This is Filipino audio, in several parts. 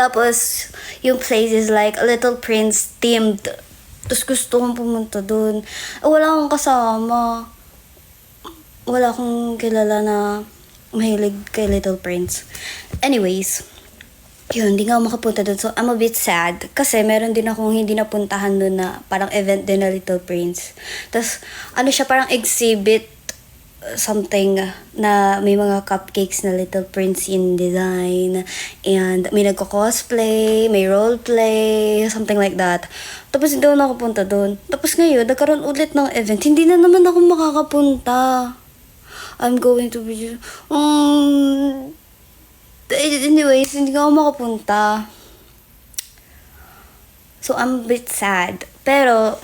Tapos, yung place is like a Little Prince themed. Tapos gusto kong pumunta dun. Wala akong kasama. Wala akong kilala na mahilig kay Little Prince. Anyways, yun, hindi nga ako makapunta dun. So, I'm a bit sad. Kasi meron din akong hindi napuntahan dun na parang event din na Little Prince. Tapos, ano siya, parang exhibit something na may mga cupcakes na Little Prince in design, and may nagko-cosplay, may roleplay, something like that. Tapos hindi ako nakapunta doon. Tapos ngayon, nagkaroon ulit ng event. Hindi na naman ako makakapunta. I'm going to be... anyways, hindi ako makapunta. So, I'm a bit sad. Pero,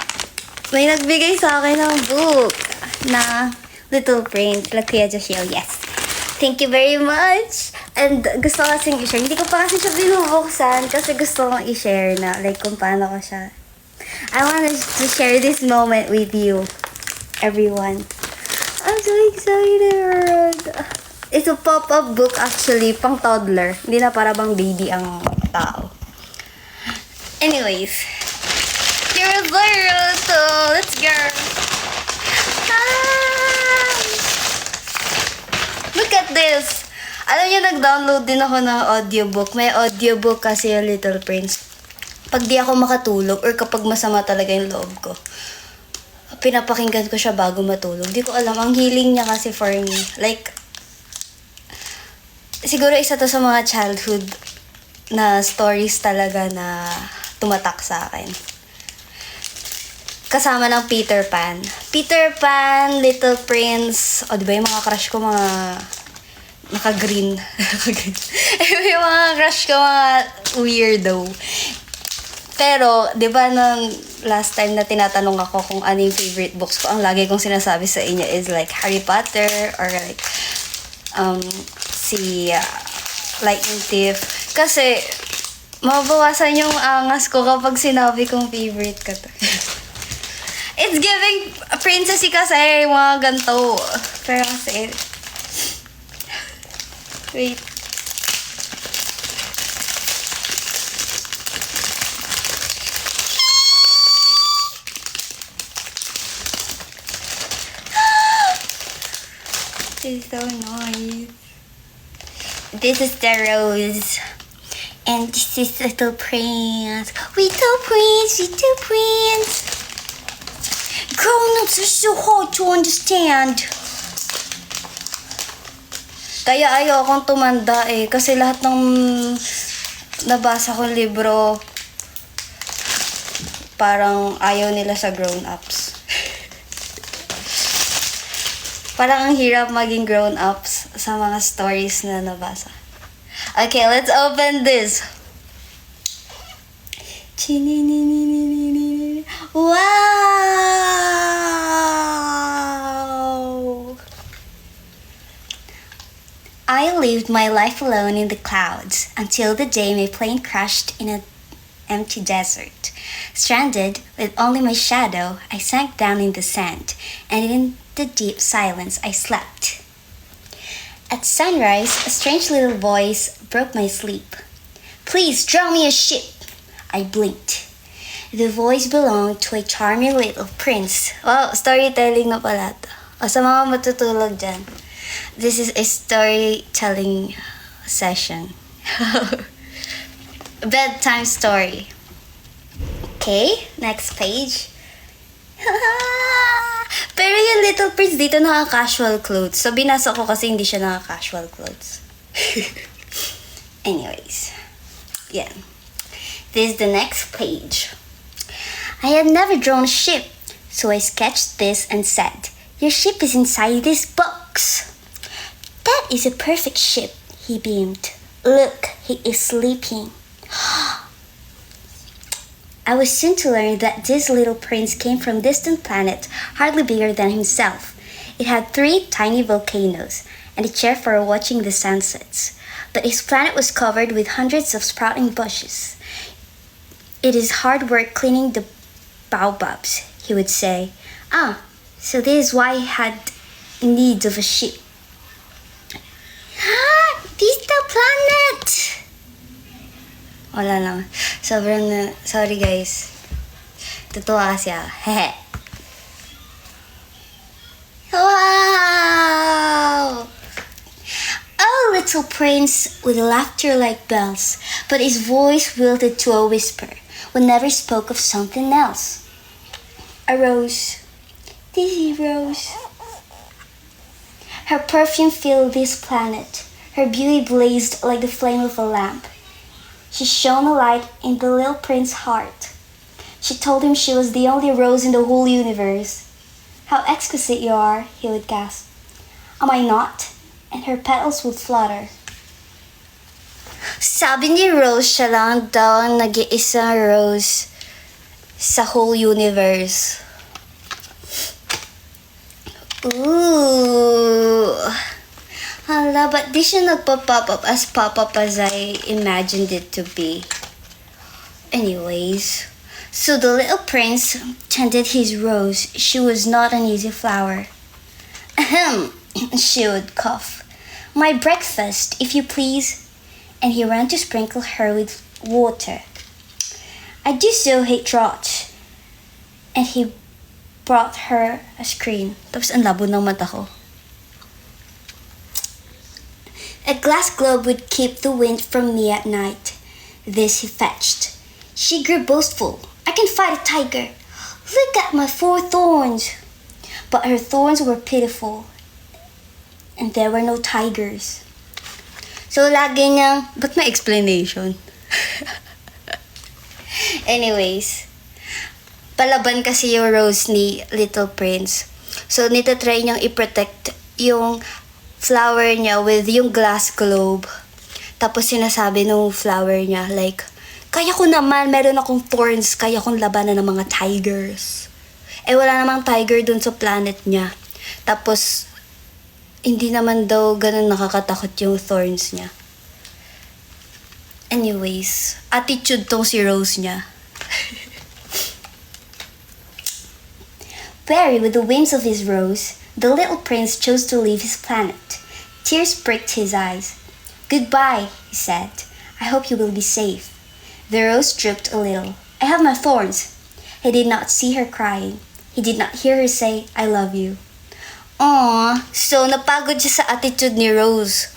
may nagbigay sa akin ng book na Little Prince, La Kuya Joshio, yes. Thank you very much. And gusto ko kasing i-share. Hindi ko pa kasi siya binubuksan kasi gusto kong i-share na like kung paano ko siya. I want to share this moment with you, everyone. I'm so excited. It's a pop-up book actually, pang toddler. Hindi na para bang baby ang tao. Anyways, you're there, so let's go. Look at this! Alam niyo, nag-download din ako ng audiobook. May audiobook kasi yung Little Prince. Pag di ako makatulog or kapag masama talaga yung loob ko, pinapakinggan ko siya bago matulog. Di ko alam, ang healing niya kasi for me. Like, siguro isa to sa mga childhood na stories talaga na tumatak sa akin. Kasama ng Peter Pan. Peter Pan, Little Prince, o diba yung mga crush ko, mga naka-green. Yung mga crush ko, mga weirdo. Pero, diba nung last time na tinatanong ako kung ano yung favorite books ko, ang lagi kong sinasabi sa inyo is like Harry Potter or like si Lightning Thief. Kasi, mabawasan yung angas ko kapag sinabi kong favorite ka to. It's giving princessy kasi, mga ganito. Pero kasi, wait. This is so nice. This is the rose. And this is Little Prince. Little Prince, Little Prince. Grown-ups are so hard to understand. Kaya ayokong tumanda eh. Kasi lahat ng nabasa kong libro, parang ayaw nila sa grown-ups. Parang ang hirap maging grown-ups sa mga stories na nabasa. Okay, let's open this. Wow! I lived my life alone in the clouds until the day my plane crashed in an empty desert. Stranded with only my shadow, I sank down in the sand, and in the deep silence I slept. At sunrise, a strange little voice broke my sleep. Please draw me a ship. I blinked. The voice belonged to a charming little prince. Wow, storytelling na pala to. O sa mga matutulog dyan, this is a storytelling session. Bedtime story. Okay, next page. Pero yung Little Prince dito naka-casual clothes. So, binasa ko kasi hindi siya naka-casual clothes. Anyways. Yeah. This is the next page. I had never drawn a ship, so I sketched this and said, your ship is inside this box. That is a perfect ship, he beamed. Look, he is sleeping. I was soon to learn that this little prince came from a distant planet hardly bigger than himself. It had 3 tiny volcanoes and a chair for watching the sunsets. But his planet was covered with hundreds of sprouting bushes. It is hard work cleaning the baobabs, he would say. Ah, so this is why he had need of a ship. Ah, this is the planet! Wala lang. Sobrang sorry guys. Totoo kasi ah. Hehe. Wow! Oh, little prince with laughter like bells, but his voice wilted to a whisper when never spoke of something else. A rose. This rose. Her perfume filled this planet. Her beauty blazed like the flame of a lamp. She shone a light in the little prince's heart. She told him she was the only rose in the whole universe. How exquisite you are, he would gasp. Am I not? And her petals would flutter. Sabi ni Rose, siya lang daw ang nag-iisang rose sa whole universe. Ooh. Hala, but di siya nagpa-pop up as pop-up as I imagined it to be. Anyways, so the little prince tended his rose. She was not an easy flower. Ahem, she would cough. My breakfast, if you please. And he ran to sprinkle her with water. I do so hate drought. And he brought her a screen. Tapos ang labo ng mata ko. A glass globe would keep the wind from me at night. This he fetched. She grew boastful. I can fight a tiger. Look at my 4 thorns. But her thorns were pitiful. And there were no tigers. So lagi niyang, ba't may explanation? Anyways, palaban kasi yung rose ni Little Prince. So nitatry niyang i-protect yung flower niya with yung glass globe. Tapos sinasabi nung flower niya, like, kaya ko naman, meron akong thorns, kaya kong labanan ng mga tigers. Eh wala namang tiger dun sa planet niya. Tapos, hindi naman daw ganun nakakatakot yung thorns niya. Anyways, attitude tong si Rose niya. Weary with the whims of his rose, the little prince chose to leave his planet. Tears pricked his eyes. Goodbye, he said. I hope you will be safe. The rose drooped a little. I have my thorns. He did not see her crying. He did not hear her say, I love you. Aww, so napagod siya sa attitude ni Rose.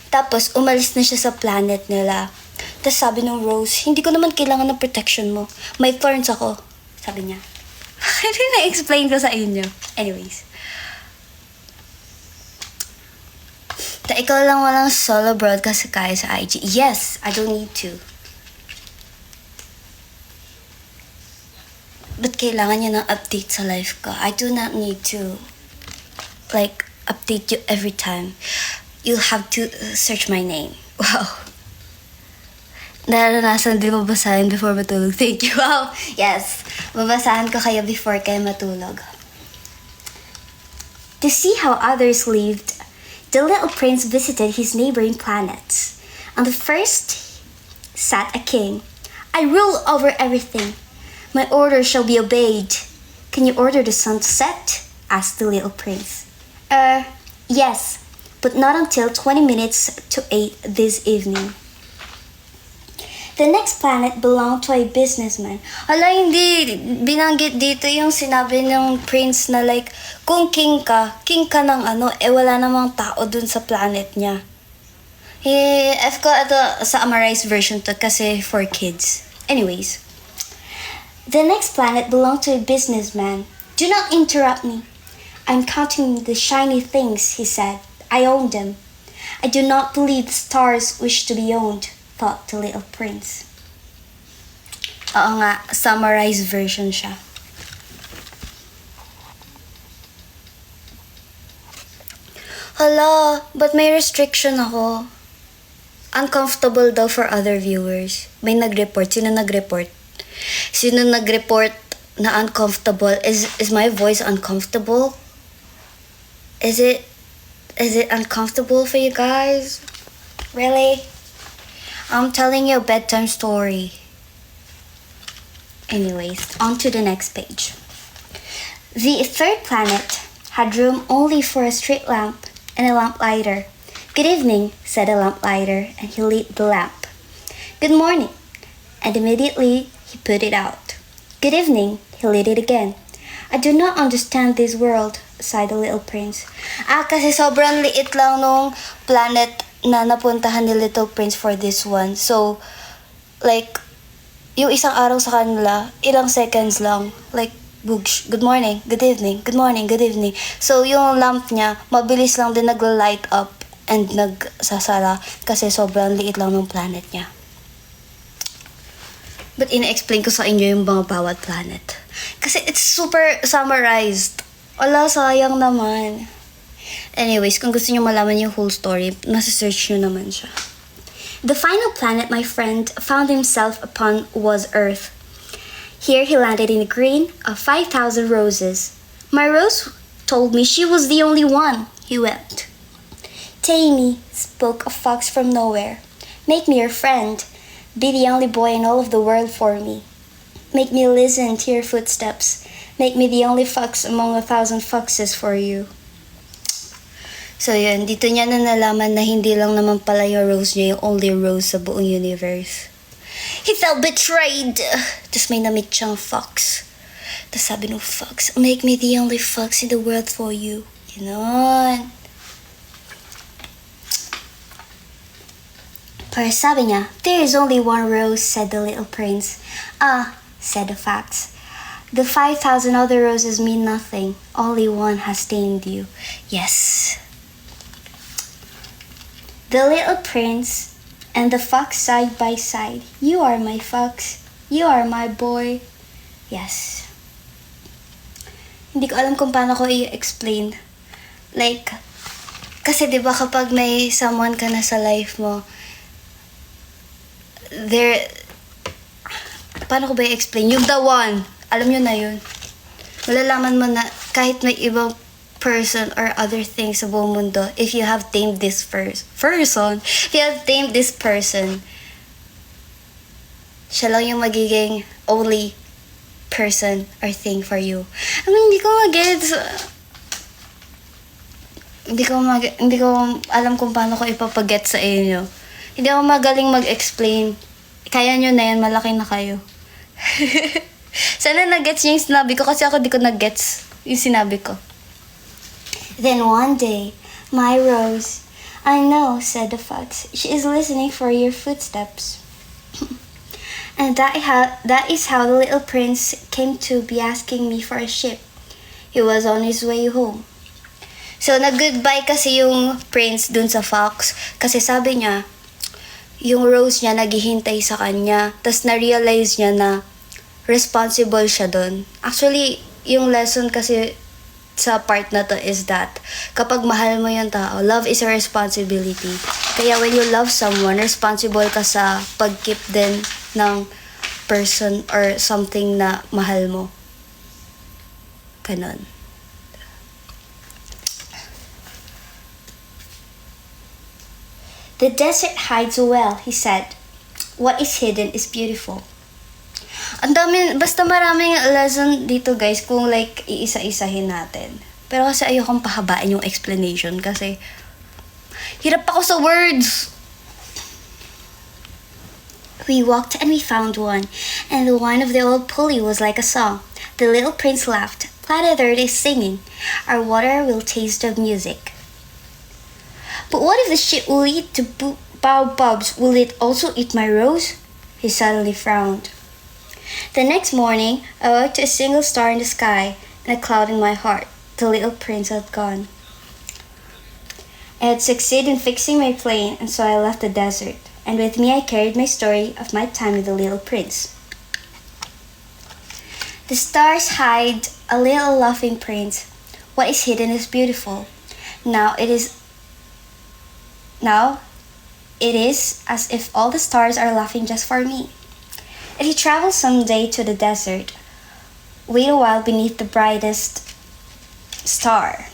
Tapos umalis na siya sa planet nila. Tapos sabi ng Rose, hindi ko naman kailangan ng protection mo. May thorns ako. Sabi niya. Hindi na-explain ko sa inyo. Anyways. Ikaw lang walang solo broadcast kaya sa IG. Yes, I don't need to. But kailangan niya ng update sa life ko. I do not need to update you every time. You'll have to search my name. Wow. Naranasan din mabasahin before matulog. Thank you. Wow. Yes. Babasahan ko kayo before kayo matulog. To see how others lived, the little prince visited his neighboring planets. On the first sat a king. I rule over everything. My orders shall be obeyed. Can you order the sun to set? Asked the little prince. Yes, but not until 20 minutes to 8 this evening. The next planet belonged to a businessman. Hala, hindi binanggit dito yung sinabi ng prince na like, kung king ka ng ano, wala namang tao dun sa planet niya. F ko ito sa summarized version to kasi for kids. Anyways, the next planet belonged to a businessman. Do not interrupt me. I'm counting the shiny things, he said. I own them. I do not believe the stars wish to be owned, thought the little prince. Oo nga, summarized version siya. Hala, but may restriction ako. Uncomfortable daw for other viewers. May nag-report. Sino nag-report? Sino nag-report na uncomfortable? Is my voice uncomfortable? Is it uncomfortable for you guys? Really? I'm telling you a bedtime story. Anyways, on to the next page. The third planet had room only for a street lamp and a lamplighter. Good evening, said the lamplighter, and he lit the lamp. Good morning. and immediately he put it out. Good evening, he lit it again. I do not understand this world, sighed the little prince. Kasi sobrang liit lang nung planet na napuntahan ni Little Prince for this one. So, like, yung isang araw sa kanila, ilang seconds lang. Like, boosh, good morning, good evening, good morning, good evening. So, yung lamp niya, mabilis lang din nagla-light up and nagsasara kasi sobrang liit lang ng planet niya. But ina-explain ko sa inyo yung mga bawat planet. Kasi it's super summarized. Wala, sayang naman. Anyways, kung gusto nyo malaman yung whole story, nasa search nyo naman siya. The final planet my friend found himself upon was Earth. Here he landed in a green of 5,000 roses. My rose told me she was the only one, he wept. Tammy, spoke a fox from nowhere. Make me your friend. Be the only boy in all of the world for me. Make me listen to your footsteps. Make me the only fox among 1,000 foxes for you. So yun, dito niya na nalaman na hindi lang naman pala yung rose niya yung only rose sa buong universe. He felt betrayed. Tapos may namit siyang fox. Tapos sabi ng fox, make me the only fox in the world for you. Ganon. Pero sabi niya, there is only one rose, said the little prince. Ah, said the fox. The 5,000 other roses mean nothing. Only one has tamed you. Yes. The little prince and the fox side by side. You are my fox. You are my boy. Yes. Hindi ko alam kung paano ko i-explain. Like, kasi diba kapag may someone ka na sa life mo, paano ko ba i-explain? Yung the one. Alam nyo na yun. Malalaman mo na kahit may ibang person or other things sa buong mundo, if you have tamed this if you have tamed this person, siya lang yung magiging only person or thing for you. I mean, hindi ko mag-gets. Hindi ko alam kung paano ko ipapaget sa inyo. Hindi ako magaling mag-explain. Kaya nyo na yan, malaki na kayo. Sana nag-gets niyo yung sinabi ko kasi ako di ko nag-gets yung sinabi ko. Then one day, my rose, I know, said the fox, she is listening for your footsteps. And that is how the little prince came to be asking me for a ship. He was on his way home. So, nag-goodbye kasi yung prince dun sa fox kasi sabi niya, yung rose niya naghihintay sa kanya. Tapos na-realize niya na responsible siya dun. Actually, yung lesson kasi sa part na to is that kapag mahal mo yung tao, love is a responsibility. Kaya when you love someone, responsible ka sa pag-keep din ng person or something na mahal mo. Ganon. The desert hides well, he said. What is hidden is beautiful. Ang dami, basta maraming lesson dito guys kung like iisa-isahin natin. Pero kasi ayokong pahabain yung explanation kasi hirap ako sa words. We walked and we found one, and the whine of the old pulley was like a song. The little prince laughed. Planet Earth is singing. Our water will taste of music. But what if the ship will eat the baobabs? Will it also eat my rose? He suddenly frowned. The next morning, I woke to a single star in the sky and a cloud in my heart. The little prince had gone. I had succeeded in fixing my plane, and so I left the desert. And with me I carried my story of my time with the little prince. The stars hide a little laughing prince. What is hidden is beautiful. Now it is as if all the stars are laughing just for me. If you travel someday to the desert, wait a while beneath the brightest star.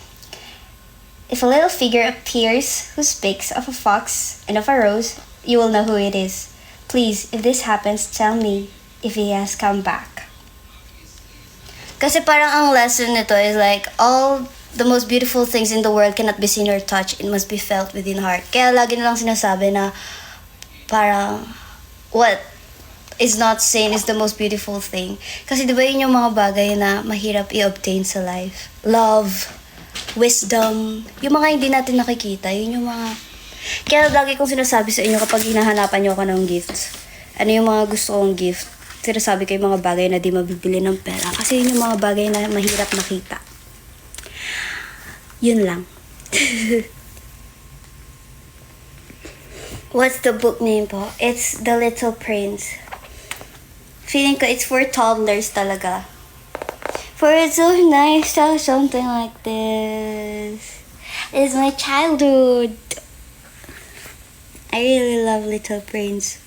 If a little figure appears who speaks of a fox and of a rose, you will know who it is. Please, if this happens, tell me if he has come back. Kasi parang ang lesson nito is like, all the most beautiful things in the world cannot be seen or touched. It must be felt within heart. Kaya lagi nilang sinasabi na parang, is not seen is the most beautiful thing. Kasi di ba yun yung mga bagay na mahirap i-obtain sa life? Love, wisdom, yung mga hindi natin nakikita, yun yung mga... Kaya lagi kong sinasabi sa inyo kapag hinahanapan nyo ako ng gifts, ano yung mga gusto kong gift, sinasabi ko yung mga bagay na di mabibili ng pera. Kasi yun yung mga bagay na mahirap makita. Yun lang. What's the book name po? It's The Little Prince. Feeling ko it's for toddlers talaga. For it's so nice to have something like this. It's my childhood. I really love Little Prince.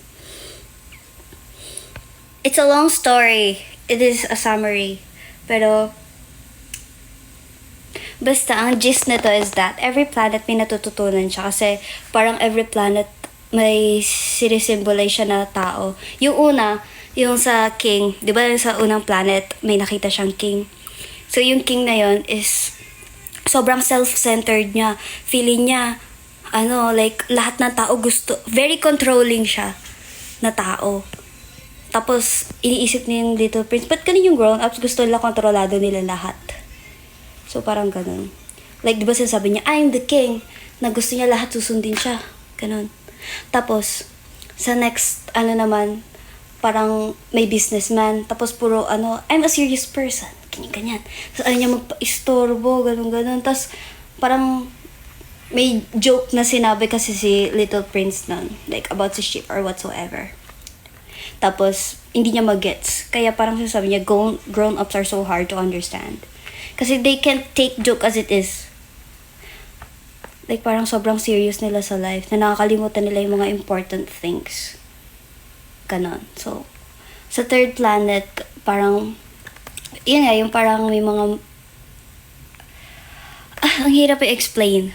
It's a long story. It is a summary. Pero, basta ang gist nito is that every planet may natututunan siya. Kasi parang every planet may sinisimbolize siya na tao. Yung una, yung sa king, di ba sa unang planet, may nakita siyang king. So yung king na yon is sobrang self-centered niya. Feeling niya, like lahat ng tao gusto, very controlling siya na tao. Tapos, iniisip niya yung Little Prince, ba't ganun yung grown-ups gusto nila kontrolado nila lahat? So parang ganun. Like, di ba sinasabi niya, I'm the king, na gusto niya lahat susundin siya. Ganun. Tapos, sa next, naman, parang may businessman. Tapos puro, I'm a serious person. Ganyan. Tapos ayaw niya magpa-istorbo, ganun. Tapos, parang, may joke na sinabi kasi si Little Prince nun. Like, about si ship or whatsoever. Tapos, hindi niya mag-gets. Kaya parang sasabi niya, grown-ups are so hard to understand. Kasi they can't take joke as it is. Like, parang sobrang serious nila sa life na nakakalimutan nila yung mga important things. Ganon. So, sa third planet, parang, yun nga, yung parang may mga, ang hirap i-explain.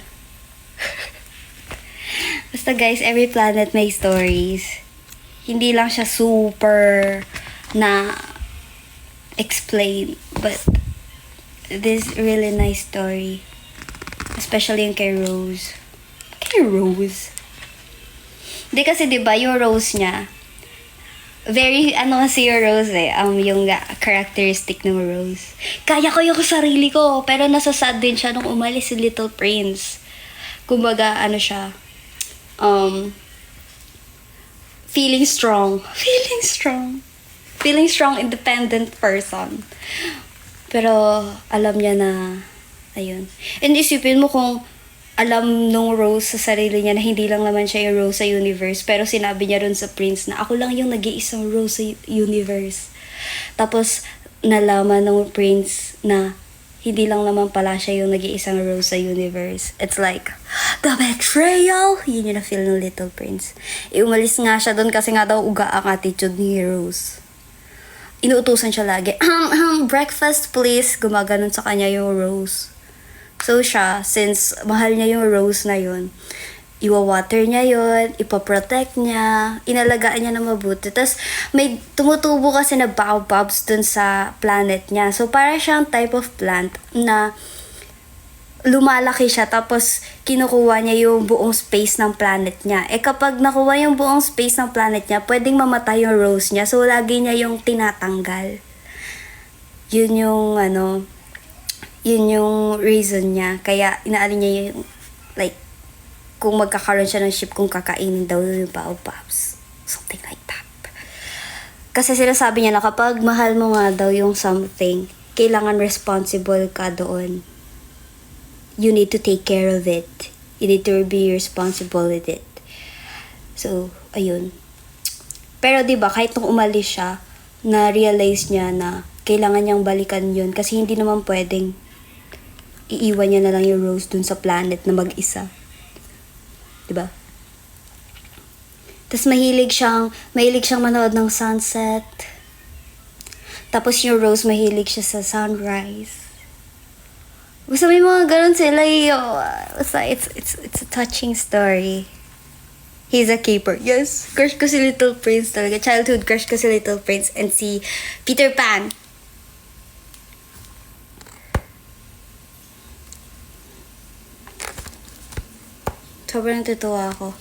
Basta guys, every planet may stories. Hindi lang siya super na explain, but this really nice story. Especially yung kay Rose. Kay Rose? Di kasi diba yung Rose niya, very, kasi yung Rose yung characteristic ng Rose. Kaya ko yung sarili ko, pero nasasad din siya nung umalis si Little Prince. Kumbaga, siya, feeling strong, independent person. Pero, alam niya na, ayun. And isipin mo kung alam nung Rose sa sarili niya na hindi lang naman siya yung Rose sa universe, pero sinabi niya rin sa Prince na ako lang yung nag-iisang Rose sa universe. Tapos, nalaman ng Prince na hindi lang naman pala siya yung nag-iisang Rose sa universe. It's like, the betrayal! Yun yung na-feel ng Little Prince. Umalis nga siya doon kasi nga daw uga ang attitude ni Rose. Inuutusan siya lagi, breakfast please. Gumaganon sa kanya yung Rose. So siya, since mahal niya yung Rose na yun, iwa-water niya yun, ipaprotect niya, inalagaan niya na mabuti. Tapos may tumutubo kasi na baobabs dun sa planet niya. So para siyang type of plant na lumalaki siya tapos kinukuha niya yung buong space ng planet niya. Kapag nakuha yung buong space ng planet niya, pwedeng mamatay yung Rose niya. So lagi niya yung tinatanggal. Yun yung yun yung reason niya. Kaya inaalin niya yung, like, kung magkakaroon siya ng ship, kung kakainin daw yung baobabs. Something like that. Kasi sinasabi niya na kapag mahal mo nga daw yung something, kailangan responsible ka doon. You need to take care of it. You need to be responsible with it. So, ayun. Pero 'di ba kahit nung umalis siya, na-realize niya na kailangan niyang balikan yun kasi hindi naman pwedeng iiwan niya na lang yung Rose dun sa planet na mag-isa. 'Di ba? Tapos mahilig siyang manood ng sunset. Tapos yung Rose mahilig siya sa sunrise. Basta may mga ganun sila basta it's a touching story. He's a keeper. Yes, crush ko si Little Prince talaga. Childhood crush ko si Little Prince and si Peter Pan. Sobrang natutuwa ako.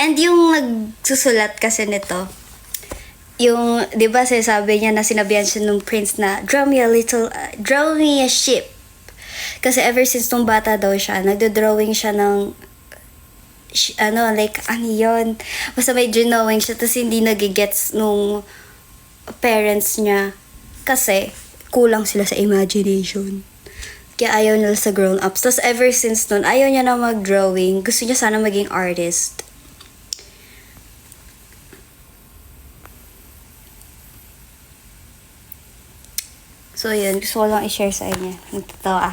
And yung nagsusulat kasi nito, yung, di ba sinasabi niya na sinabihan siya nung prince na, draw me a ship. Kasi ever since nung bata daw siya, nagdo-drawing siya ng, like, ano yun? Basta may drawing siya, tapos hindi nagigets nung parents niya. Kasi, kulang sila sa imagination. Kaya ayaw nila sa grown-ups. Tapos ever since nun, ayaw niya na mag-drawing. Gusto niya sana maging artist. So yun, gusto ko lang i-share sa inyo. Nagtatawa.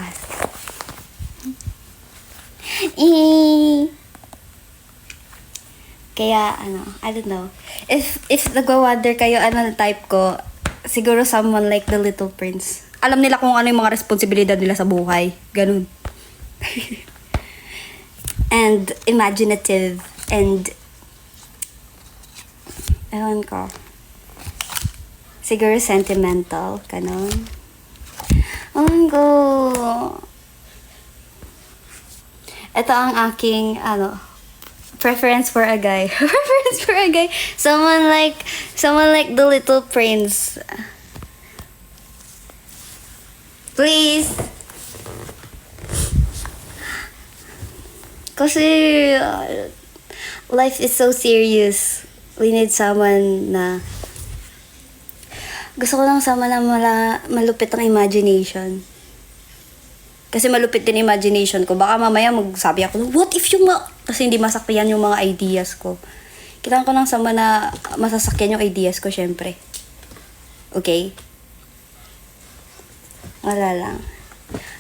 Kaya, I don't know. If nagwa-wonder kayo ano type ko, siguro someone like the Little Prince. Alam nila kung ano yung mga responsibilidad nila sa buhay. Ganun. And imaginative and ewan ko. Siguro sentimental. Ganun. Ito ang aking, preference for a guy. Preference for a guy. Someone like the Little Prince. Please. Kasi, life is so serious. We need someone na, gusto ko lang sama na malupit ang imagination. Kasi malupit din imagination ko. Baka mamaya magsabi ako, what if yung kasi hindi masakyan yung mga ideas ko. Kailangan ko lang sama na masasakyan yung ideas ko, syempre. Okay? Wala lang.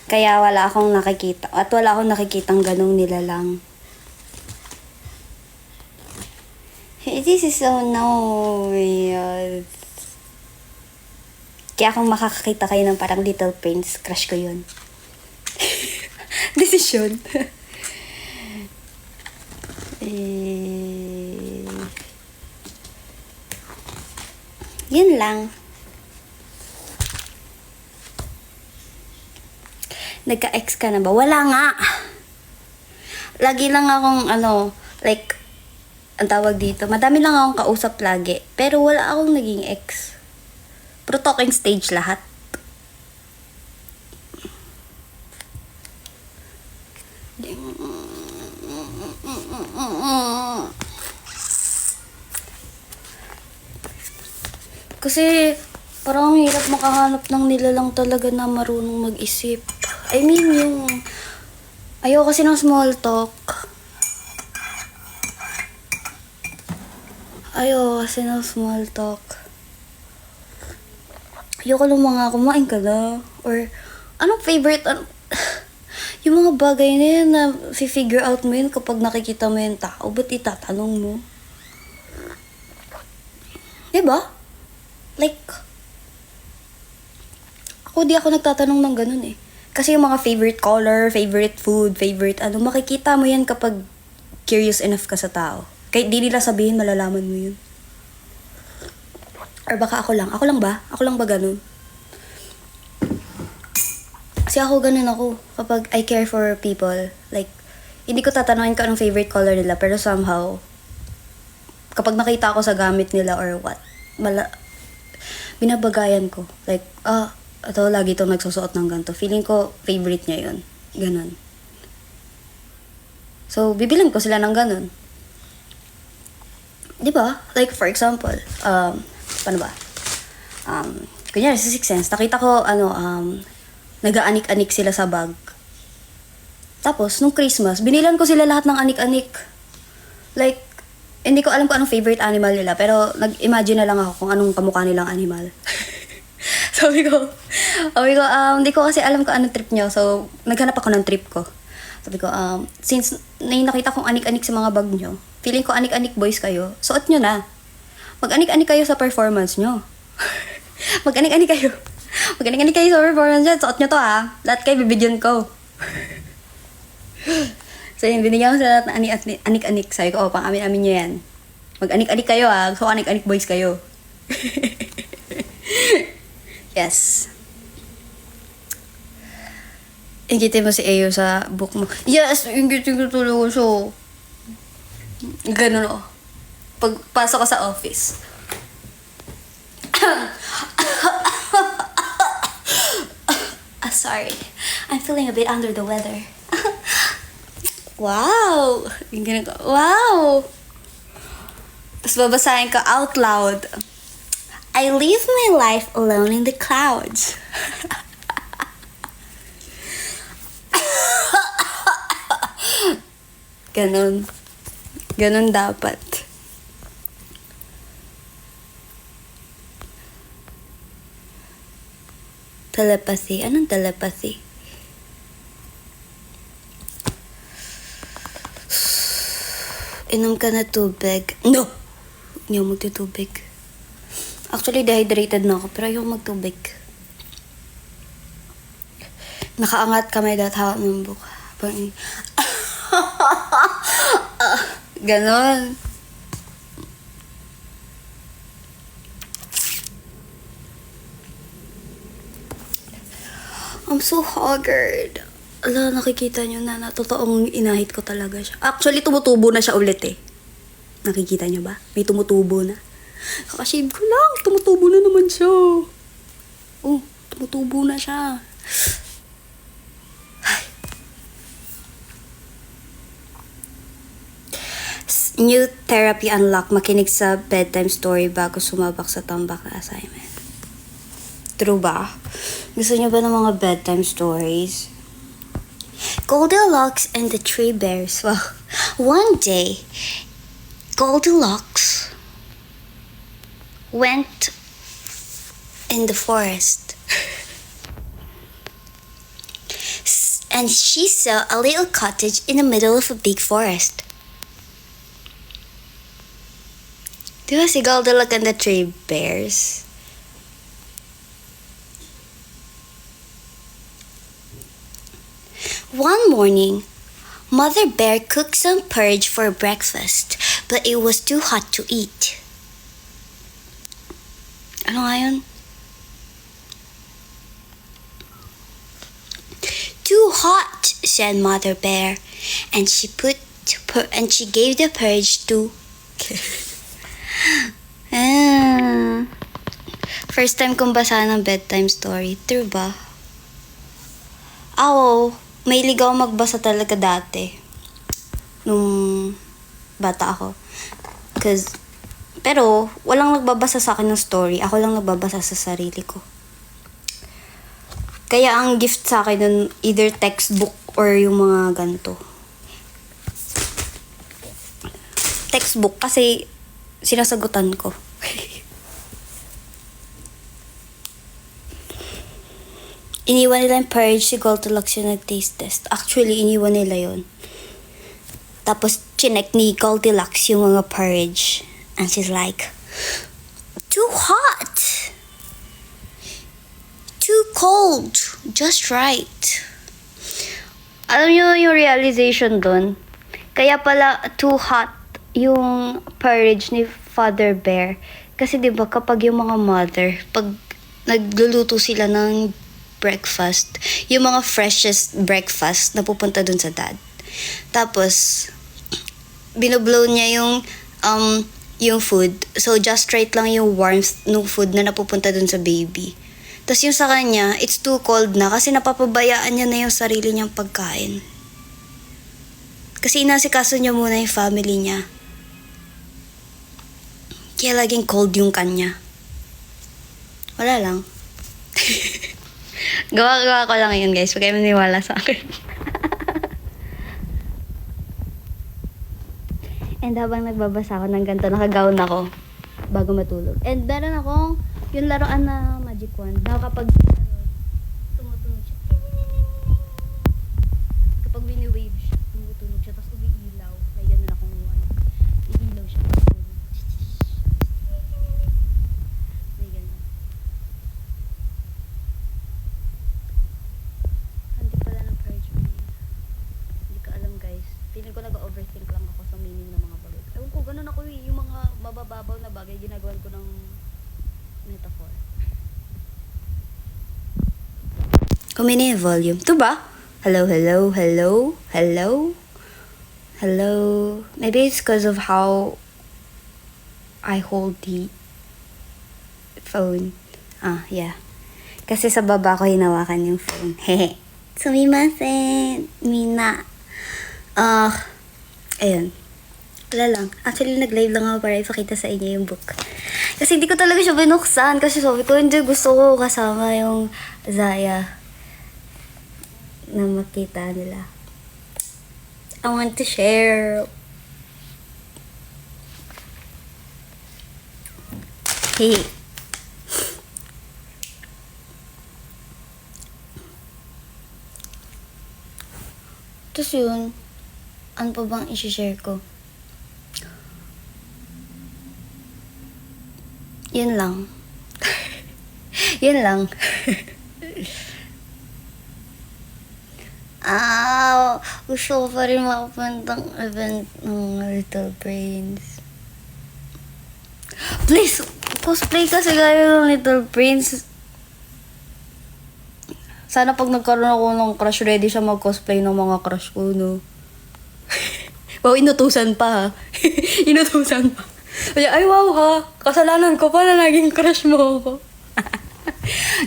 Kaya wala akong nakikita. At wala akong nakikitang ganong nilalang. This is so annoying. Kaya kung makakakita kayo ng parang Little Prince, crush ko yun. Decision. Yun lang. Nagka-ex ka na ba? Wala nga. Lagi lang akong like, ang tawag dito, madami lang akong kausap lagi. Pero wala akong naging ex. Pero talking stage lahat. Kasi parang hirap makahanap ng nilalang talaga na marunong mag-isip. I mean, ayaw kasi ng small talk. Ayaw kasi ng small talk. Ayoko ng mga kumain ka na. Or, anong favorite, yung mga bagay na yan na figure out mo yun kapag nakikita mo yung tao, ba't itatanong mo? Diba? Like, di ako nagtatanong ng ganun eh. Kasi yung mga favorite color, favorite food, favorite makikita mo yan kapag curious enough ka sa tao. Kahit di nila sabihin, malalaman mo yun. Or baka ako lang. Ako lang ba? Ako lang ba ganun? Kasi ako ganun ako. Kapag I care for people, like, hindi ko tatanungin ko anong favorite color nila, pero somehow, kapag nakita ako sa gamit nila or what, binabagayan ko. Like, ito lagi itong nagsusuot ng ganito. Feeling ko, favorite niya yun. Ganon. So, bibilang ko sila ng ganon. Diba? Like, for example, paano ba? Kunyari, sa Sixth Sense, nakita ko, nag-aanik-anik sila sa bag. Tapos, nung Christmas, binilan ko sila lahat ng anik-anik. Like, hindi ko alam kung anong favorite animal nila, pero nag-imagine na lang ako kung anong kamukha nilang animal. Sabi ko, hindi ko kasi alam kung anong trip nyo, so naghanap ako ng trip ko. Sabi ko, since nakita kong anik-anik sa mga bag nyo, feeling ko anik-anik boys kayo, suot nyo na. Mag-anik-anik kayo sa performance nyo. Mag-anik-anik kayo sa performance nyo, suot nyo to ha. Lahat kayo bibigyan ko. So yun, binigyan ko sila lahat ng anik-anik. Sabi ko, pang amin-amin nyo yan. Mag-anik-anik kayo ha, so anik-anik boys kayo. Yes. Ingitin mo si Ayo sa book mo. Yes, ingitin ko talaga siya. Ganun o. Pagpasok ko sa office. sorry. I'm feeling a bit under the weather. Wow! Yung ganun ko, wow! Tapos babasahin ko out loud. I live my life alone in the clouds. Ganon. Ganon dapat. Telepathy. Anong telepathy? Inom ka na tubig. No! Hindi ako magtutubig. Actually, dehydrated na ako, pero ayoko magtubig. Nakaangat kamay that hawak ng buka. Ganon. I'm so haggard. Ala, nakikita nyo na totoong inahit ko talaga siya. Actually, tumutubo na siya ulit eh. Nakikita nyo ba? May tumutubo na. Kakashave ko lang. Tumutubo na naman siya. Oh, tumutubo na siya. New therapy unlock. Makinig sa bedtime story bago sumabak sa tambak na assignment. True ba? Gusto niyo ba ng mga bedtime stories? Goldilocks and the Three Bears. Well, one day, Goldilocks went in the forest. And she saw a little cottage in the middle of a big forest. Diba si Goldilocks and the Three Bears? One morning, Mother Bear cooked some porridge for breakfast, but it was too hot to eat. Ano nga yun? Too hot, said Mother Bear, and she gave the porridge to. First time kong basahan ng bedtime story. True ba? Oo. May ligaw magbasa talaga dati. Nung bata ako. Pero, walang nagbabasa sa akin ng story. Ako lang nagbabasa sa sarili ko. Kaya ang gift sa akin nun, either textbook or yung mga ganito. Textbook kasi sinasagutan ko. Iniwan nila yung porridge si Goldilocks yung nag-taste test. Actually, iniwan nila yon. Tapos, chinek ni Goldilocks yung mga porridge. And she's like, too hot! Too cold! Just right. Alam niyo yung realization dun? Kaya pala too hot yung porridge ni Father Bear. Kasi diba kapag yung mga mother, pag nagluluto sila ng breakfast, yung mga freshest breakfast na pupunta dun sa dad. Tapos, binoblow niya yung food. So, just right lang yung warmth ng food na napupunta dun sa baby. Tapos yung sa kanya, it's too cold na kasi napapabayaan niya na yung sarili niyang pagkain. Kasi inasikaso niya muna yung family niya. Kaya laging cold yung kanya. Wala lang. Gawa ko lang yun, guys. Huwag kayo maniwala sa akin. And habang nagbabasa ako ng ganito, nakagaon ako bago matulog. And meron akong yung laruan na magic wand. Na kapag tumutunog siya. Kapag wini-wave siya, tumutunog siya. Tapos umiilaw. May ganun akong iilaw siya. May ganun. Hindi pala ng courage mo. Hindi ko alam, guys. Feeling ko nag-overthink lang ako sa meaning ng mga bagay. Ewan ko, ganun ako eh. Yung mga mabababaw na bagay, ginagawan ko ng metaphor. Kumini yung volume. Ito ba? Hello, hello, hello, hello, hello. Maybe it's because of how I hold the phone. Yeah. Kasi sa baba ko hinawakan yung phone. Hehe. Sumimasen. Mina. Ayun. Wala lang. Actually, nag-live lang ako para ipakita sa inyo yung book. Kasi hindi ko talaga siya binuksan. Kasi sabi ko, hindi gusto ko kasama yung Zaya na makita nila. I want to share. Hey. Tapos yun, ano pa bang isi-share ko? Yun lang. Yun lang. Gusto ko pa rin makapuntang event ng Little Prince. Please, cosplay kasi kayo ng Little Prince. Sana pag nagkaroon ako ng crush, ready siya mag-cosplay ng mga crush ko, no? Wow, inutusan pa, ha? Inutusan pa. Kaya, ay wow, ha? Kasalanan ko pa na naging crush mo ako.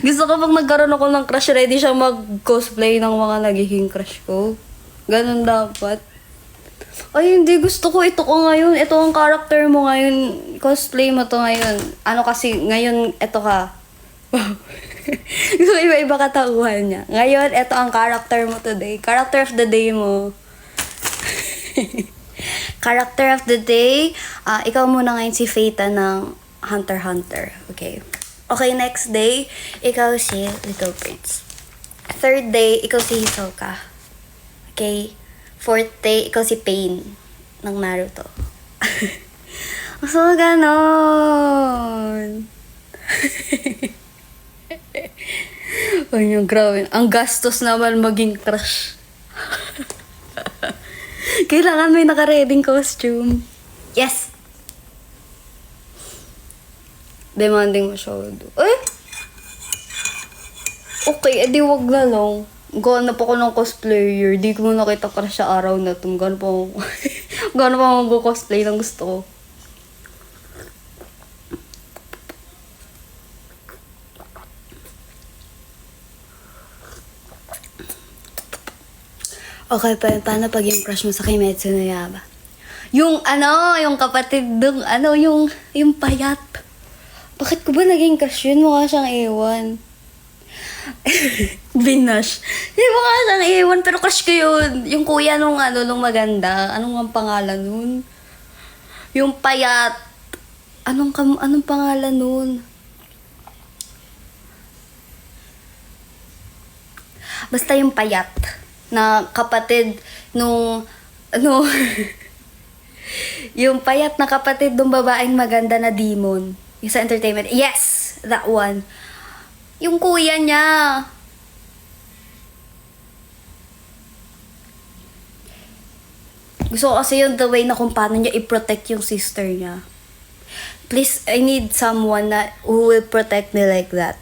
Gusto ko pag nagkaroon ako ng crush, ready siya mag-cosplay ng mga nagiging crush ko. Ganun dapat. Ay, hindi. Gusto ko ito ko ngayon. Ito ang character mo ngayon. Cosplay mo to ngayon. Ano kasi, ngayon, ito ka. Wow. Gusto ko iba-iba katauhan niya. Ngayon, ito ang character mo today. Character of the day mo. Character of the day. Ikaw muna ngayon si Feta ng Hunter x Hunter. Okay. Okay, next day, ikaw si Little Prince. Third day, ikaw si Hisoka. Okay? Fourth day, ikaw si Pain ng Naruto. So, ganon. Ay, yung grabe. Ang gastos naman maging crush. Kailangan may naka-reading costume. Yes! Demanding masyado. Eh? Okay, edi wag na lang. Gano'n pa ko ng cosplayer. Di ko nakita crush sa araw na ito. Gano'n pa ako. Gano'n pa ako cosplay ng gusto ko. Okay, paano pag yung crush mo sa Kimetsu no Yaiba? Yung yung kapatid ng yung payat. Bakit ko ba naging crush yun? Mukha siyang ewan. Binash. Hindi mukha siyang ewan, pero crush ko yun. Yung kuya nung maganda. Anong ang pangalan nun? Yung payat. Anong pangalan nun? Basta yung payat na kapatid nung yung payat na kapatid ng babaeng maganda na demon. Yung sa entertainment. Yes! That one. Yung kuya niya. Gusto ko kasi yung the way na kung paano niya i-protect yung sister niya. Please, I need someone who will protect me like that.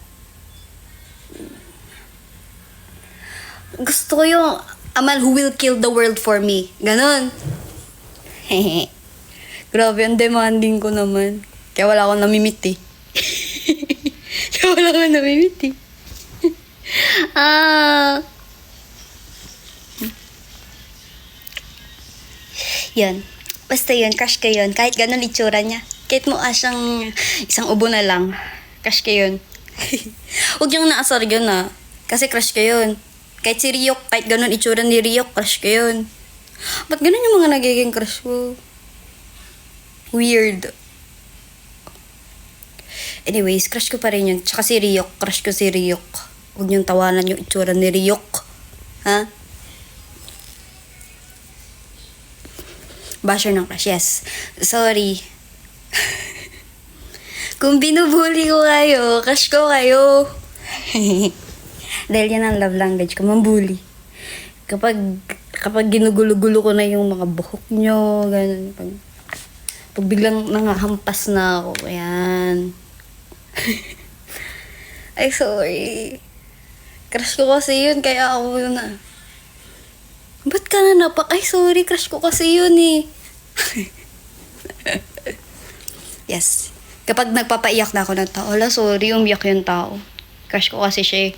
Gusto ko yung a man who will kill the world for me. Ganon. Grabe, ang demanding ko naman. Kaya wala akong namimit eh. Kaya wala akong namimit eh. Yun. Basta yun, crush ko yun. Kahit ganon itsura niya. Kahit mukha siyang isang ubo na lang. Crush ko yun. Huwag yung naasar yun kasi crush ko yun. Kahit si Ryuk, kahit ganon itsura ni Ryuk, crush ko yun. Ba't ganon yung mga nagiging crush ko? Weird. Anyways, crush ko pa rin yun. Tsaka si Ryuk, crush ko si Ryuk. Huwag niyong tawanan yung itsura ni Ryuk. Ha? Basher ng crush, yes. Sorry. Kung binubuli ko kayo, crush ko kayo. Dahil yan ang love language ko, mambuli. Kapag ginugulo-gulo ko na yung mga buhok nyo, ganun. Pag biglang nangahampas na ako, ayan. Ay, sorry. Crush ko kasi yun, kaya ako yun Ba't ka na napak? Ay, sorry, crush ko kasi yun eh. Yes. Kapag nagpapaiyak na ako ng tao, sorry, umiyak yung tao. Crush ko kasi siya eh.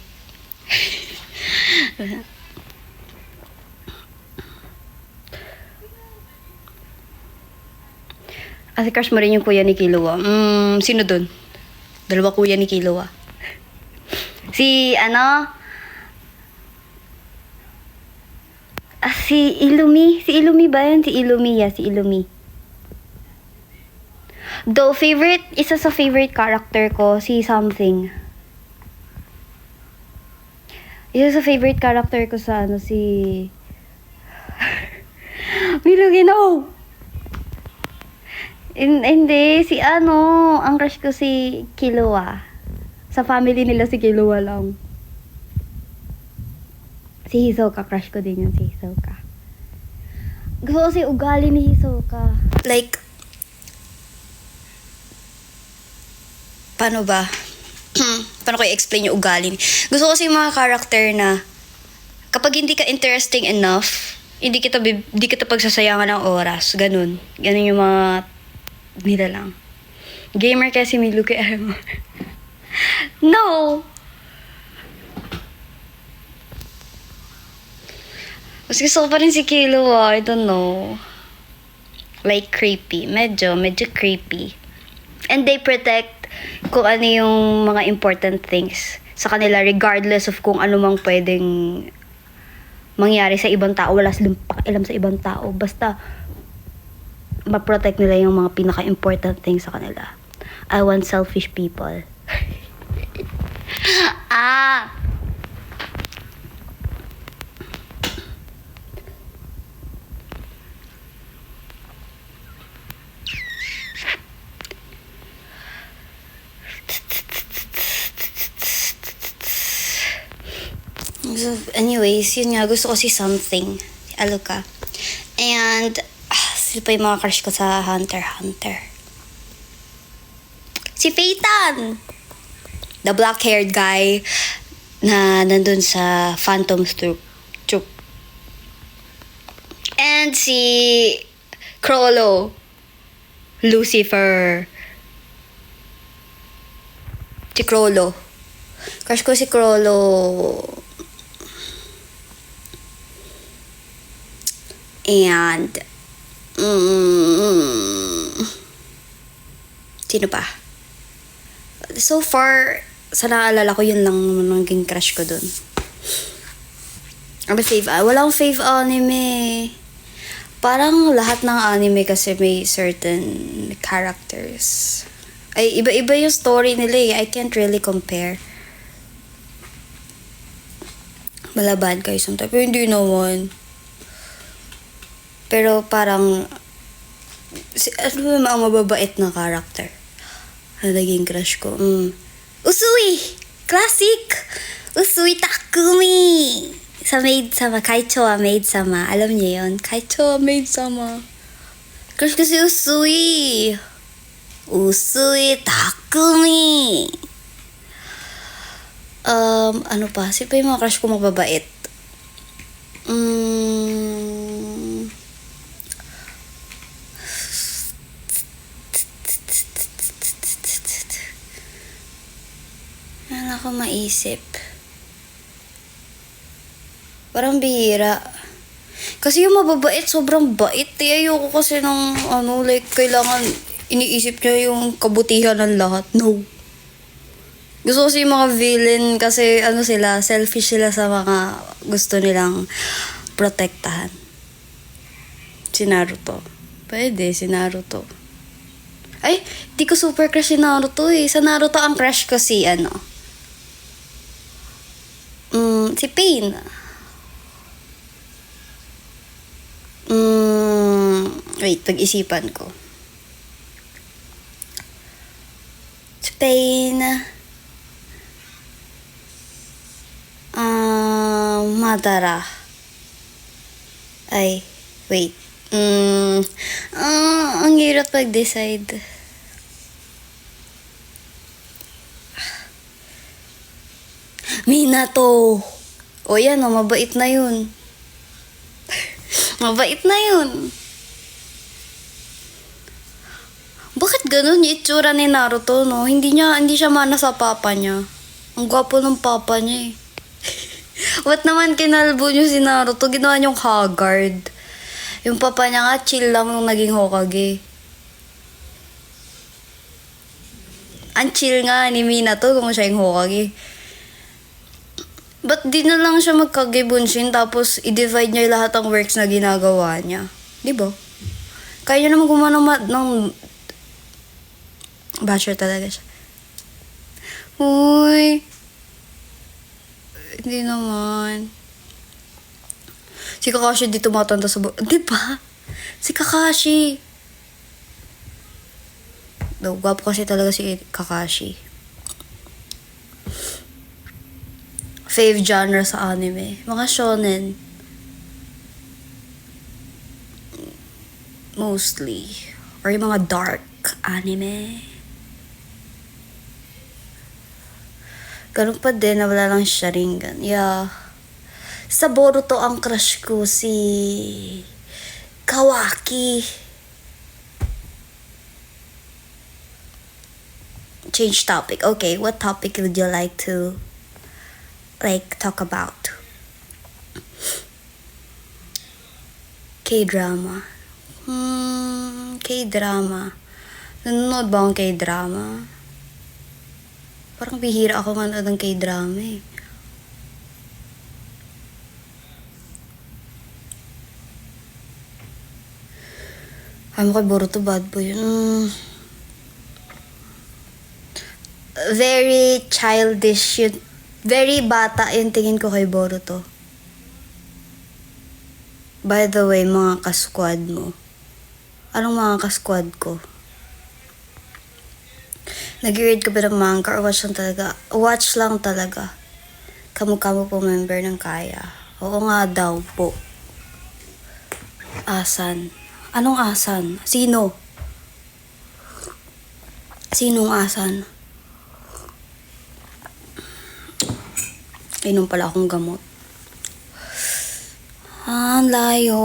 Kasi crush mo rin yung kuya ni Killua. Sino dun? Dalawa kuya ni Killua. Si si Illumi. Si Illumi ba yan? Si Illumi, yeah. Si Illumi. Though, isa sa favorite character ko, si Something. Isa sa favorite character ko sa si... Milugino! Hindi, ang crush ko si Killua. Sa family nila si Killua lang. Si Hisoka, crush ko din yun si Hisoka. Gusto ko si ugali ni Hisoka. Like, paano ba? Paano ko i-explain yung ugali? Gusto ko kasi yung mga character na kapag hindi ka interesting enough, hindi kita pagsasayangan ng oras. Ganun yung mga nila lang. Gamer kasi Miluki Armor. No! Mas gusto ko pa rin si Killua. I don't know. Like, creepy. Medyo creepy. And they protect kung ano yung mga important things sa kanila regardless of kung ano mang pwedeng mangyari sa ibang tao. Wala silang pakialam sa ibang tao. Basta ma-protect nila yung mga pinaka-important things sa kanila. I want selfish people. So, anyways, yun nga, gusto ko si Something. Si Aluka. And, sila pa yung mga crush ko sa Hunter x Hunter. Si Phaeton! The black-haired guy na nandun sa Phantom's Troop. And si Chrollo. Lucifer. Si Chrollo. Crush ko si Chrollo. And sino pa? So far, sa naalala ko, yun lang naging crush ko dun. Wala akong fave anime. Parang lahat ng anime kasi may certain characters. Ay, iba-iba yung story nila eh. I can't really compare. Malaban kayo sometimes. Pero hindi naman. Pero parang, ano ba yung mga mababait na character? Ano naging crush ko? Usui! Classic! Usui Takumi! Sa maid-sama. Kaicho wa maid-sama. Alam niyo yun? Kaicho wa maid-sama. Crush ko si Usui! Usui Takumi! Ano pa? Sino pa yung mga crush ko mababait? Wala ako maisip. Parang bihira. Kasi yung mababait, sobrang bait. Ayoko kasi ng, like, kailangan iniisip niya yung kabutihan ng lahat. No. Gusto ko kasi yung mga villain kasi, sila, selfish sila sa mga gusto nilang protektahan. Si Naruto. Pwede, si Naruto. Ay, di ko super crush si Naruto eh. Sa Naruto, ang crush ko si, si Pain. Wait, pag-isipan ko. Si Pain. Madara. Ay, wait. Ang hirap pag-decide. Minato. O yan, mabait na yun. Mabait na yun. Bakit ganun yung itsura ni Naruto, no? Hindi siya mana sa papa niya. Ang gwapo ng papa niya eh. Ba't naman kinalbo niyo si Naruto? Ginawa niyong haggard. Yung papa niya nga, chill lang nung naging Hokage. Ang chill nga ni Minato kung siya yung Hokage. Ba't di na lang siya magkage Bunshin tapos i-divide niya lahat ng works na ginagawa niya? Di ba? Kaya niya naman gumawa ng basher talaga siya. Uy. Hindi naman. Si Kakashi di tumatanda sa di ba? Si Kakashi. No, gwapo kasi talaga si Kakashi. Fave genre sa anime. Mga shonen. Mostly. Or yung mga dark anime. Ganun pa din na wala lang Sharingan. Yeah. Sa Boruto ang crush ko si Kawaki. Change topic. Okay, what topic would you like to talk about? K-drama. K-drama. Nanonood ba akong K-drama? Parang bihira ako manood ng K-drama eh. Ano kay Boruto, bad boy yun. Very childish yun. Very bata yung tingin ko kay Boruto. By the way, mga ka-squad mo. Anong mga ka-squad ko? Nag-read ka ba ng manga or watch lang talaga? Watch lang talaga. Kamu-kamu po member ng Kaya. Oo nga daw po. Asan? Anong asan? Sino? Sinong asan? Inom pala akong gamot. Ang layo.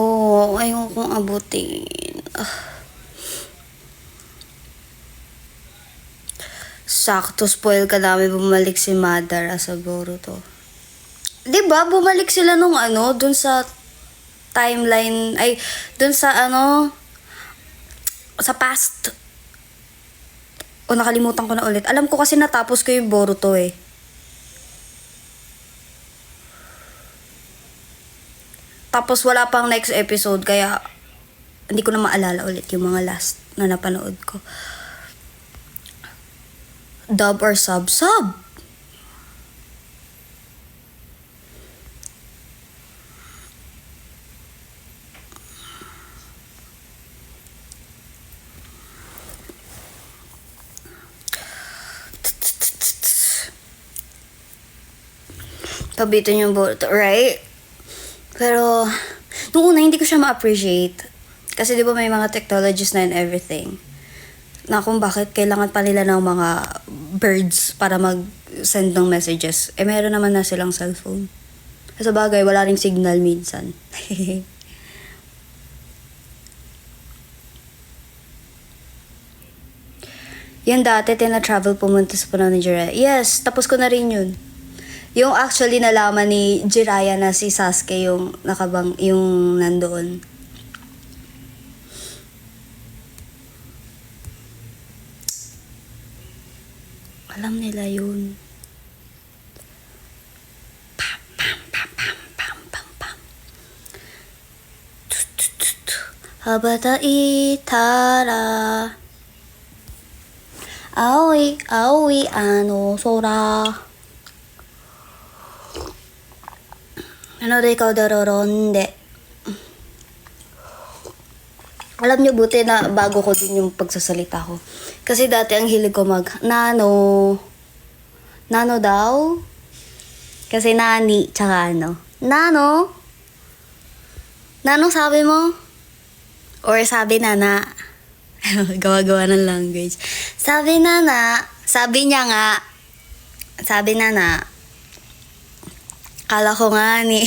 Ayaw kong abutin. Sakto, spoil ka namin bumalik si Madara sa Boruto. Diba, bumalik sila nung dun sa timeline, dun sa sa past. O nakalimutan ko na ulit. Alam ko kasi natapos ko yung Boruto eh. Tapos wala pang next episode, kaya hindi ko na maalala ulit yung mga last na napanood ko. Dub or sub? Sub! Pabitin yung Boruto, right? Pero, nung una, hindi ko siya ma-appreciate. Kasi di ba may mga technologies na and everything. Na kung bakit kailangan pa nila ng mga birds para mag-send ng messages. Eh, meron naman na silang cellphone. Sa bagay, wala ring signal minsan. Yan dati, tina-travel pumunta sa panahon ni Jiraiya. Yes, tapos ko na rin yun. Yung actually nalaman ni Jiraiya na si Sasuke yung yung nandoon. Alam nila yun. Pam, pam, pam, pam, pam, pam, pam. Habata itara. Aoi, aoi, sora. Ano ikaw daroronde? Alam niyo buti na bago ko din yung pagsasalita ko. Kasi dati ang hilig ko nano daw. Kasi nani, tsaka Nano? Nano sabi mo? Or sabi nana? Gawa-gawa ng language. Sabi nana, sabi niya nga. Sabi nana. Kala ko nga ni.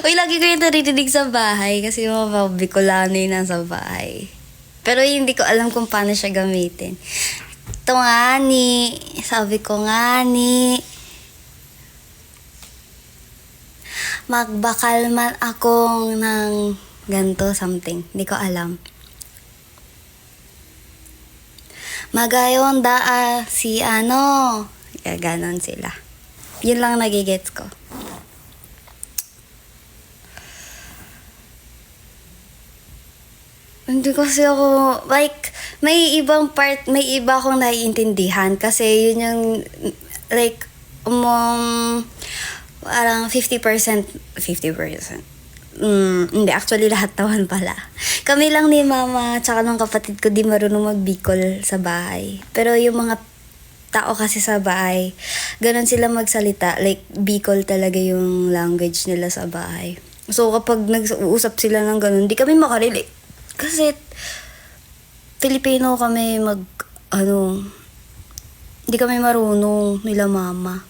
Uy, lagi ko yung naririnig sa bahay kasi mga Bicolano yung nasa bahay. Pero hindi ko alam kung paano siya gamitin. Ito nga ni, sabi ko nga ni, magbakal man akong ng ganto something. Hindi ko alam. Magayon daa si ano. Ganon sila. Yun lang nagigets ko. Hindi kasi ako, like, may ibang part, may iba akong naiintindihan kasi yun yung, like, parang 50%. Hindi, actually lahat naman pala. Kami lang ni mama, tsaka ng kapatid ko di marunong mag-Bicol sa bahay. Pero yung mga tao kasi sa bahay, ganun sila magsalita. Like, Bicol talaga yung language nila sa bahay. So, kapag nag-uusap sila ng ganun, di kami makarelate. Kasi, Filipino kami hindi kami marunong nila mama.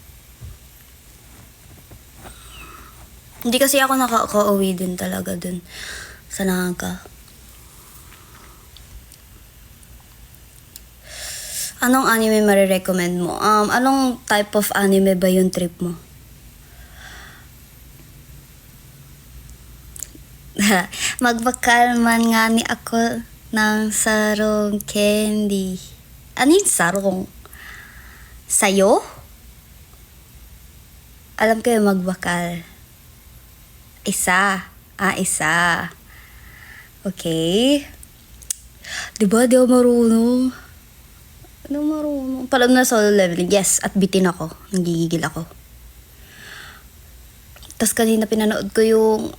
Hindi kasi ako nakaka-uwi din talaga dun sa Naga. Anong anime marirecommend mo? Anong type of anime ba yung trip mo? Magbakal man nga ni ako ng sarong candy. Ano yung sarong? Sayo? Alam ko yung magbakal. Isa. Isa. Okay. Diba, di ako marunong. Ano marunong? Palam na solo leveling. Yes, at bitin ako. Nagigigil ako. Tapos kanina pinanood ko yung,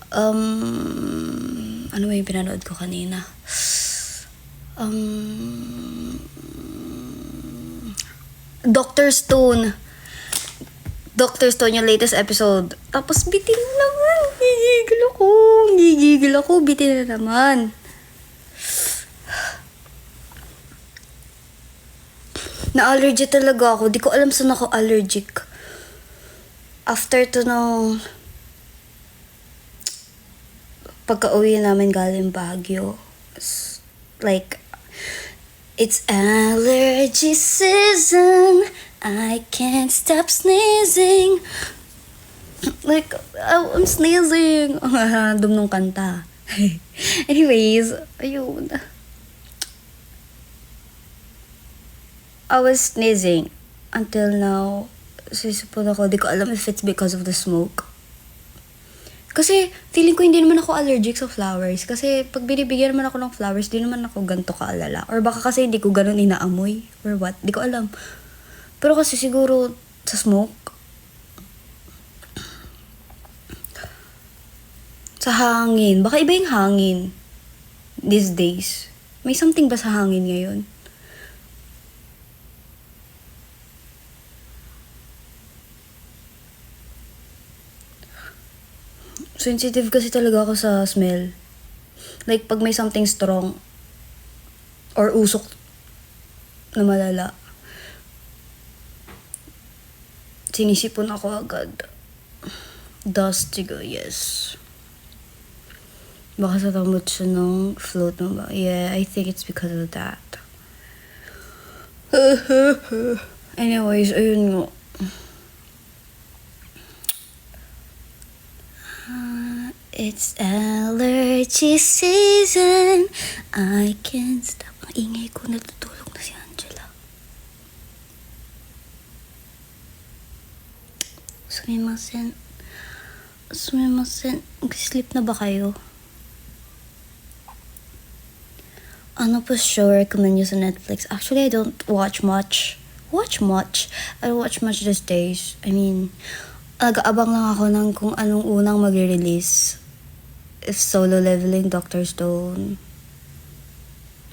ano ba yung pinanood ko kanina? Dr. Stone. Dr. Stone yung latest episode. Tapos bitin naman. Gigigil ako. Bitin na naman. Na-allergy talaga ako. Di ko alam saan ako allergic. After to nung pagka-uwi namin galing Baguio, like, it's allergy season, I can't stop sneezing. Like, I'm sneezing. Dum nung kanta. Anyways, ayun. I was sneezing until now. Sisipon ako. Di ko alam if it's because of the smoke. Kasi, feeling ko hindi naman ako allergic sa flowers. Kasi, pag binibigyan naman ako ng flowers, di naman ako ganito kaalala. Or baka kasi hindi ko ganun inaamoy. Or what? Di ko alam. Pero kasi siguro, sa smoke. Sa hangin. Baka iba yung hangin. These days. May something ba sa hangin ngayon? Sensitive kasi talaga ako sa smell. Like, pag may something strong or usok na malala, sinisipon ako agad. Dusty go, yes. Baka sa tamot siya ng float mo ba? Yeah, I think it's because of that. Anyways, ayun nga. It's allergy season. I can't stop. Ang ingay ko, natutulog na si Angela. Sumimasen. Mag-sleep na ba kayo? Ano po show recommend nyo sa Netflix? Actually, I don't watch much. I don't watch much these days. I mean, nag-aabang lang ako ng kung anong unang magre-release. If Solo Leveling, Dr. Stone.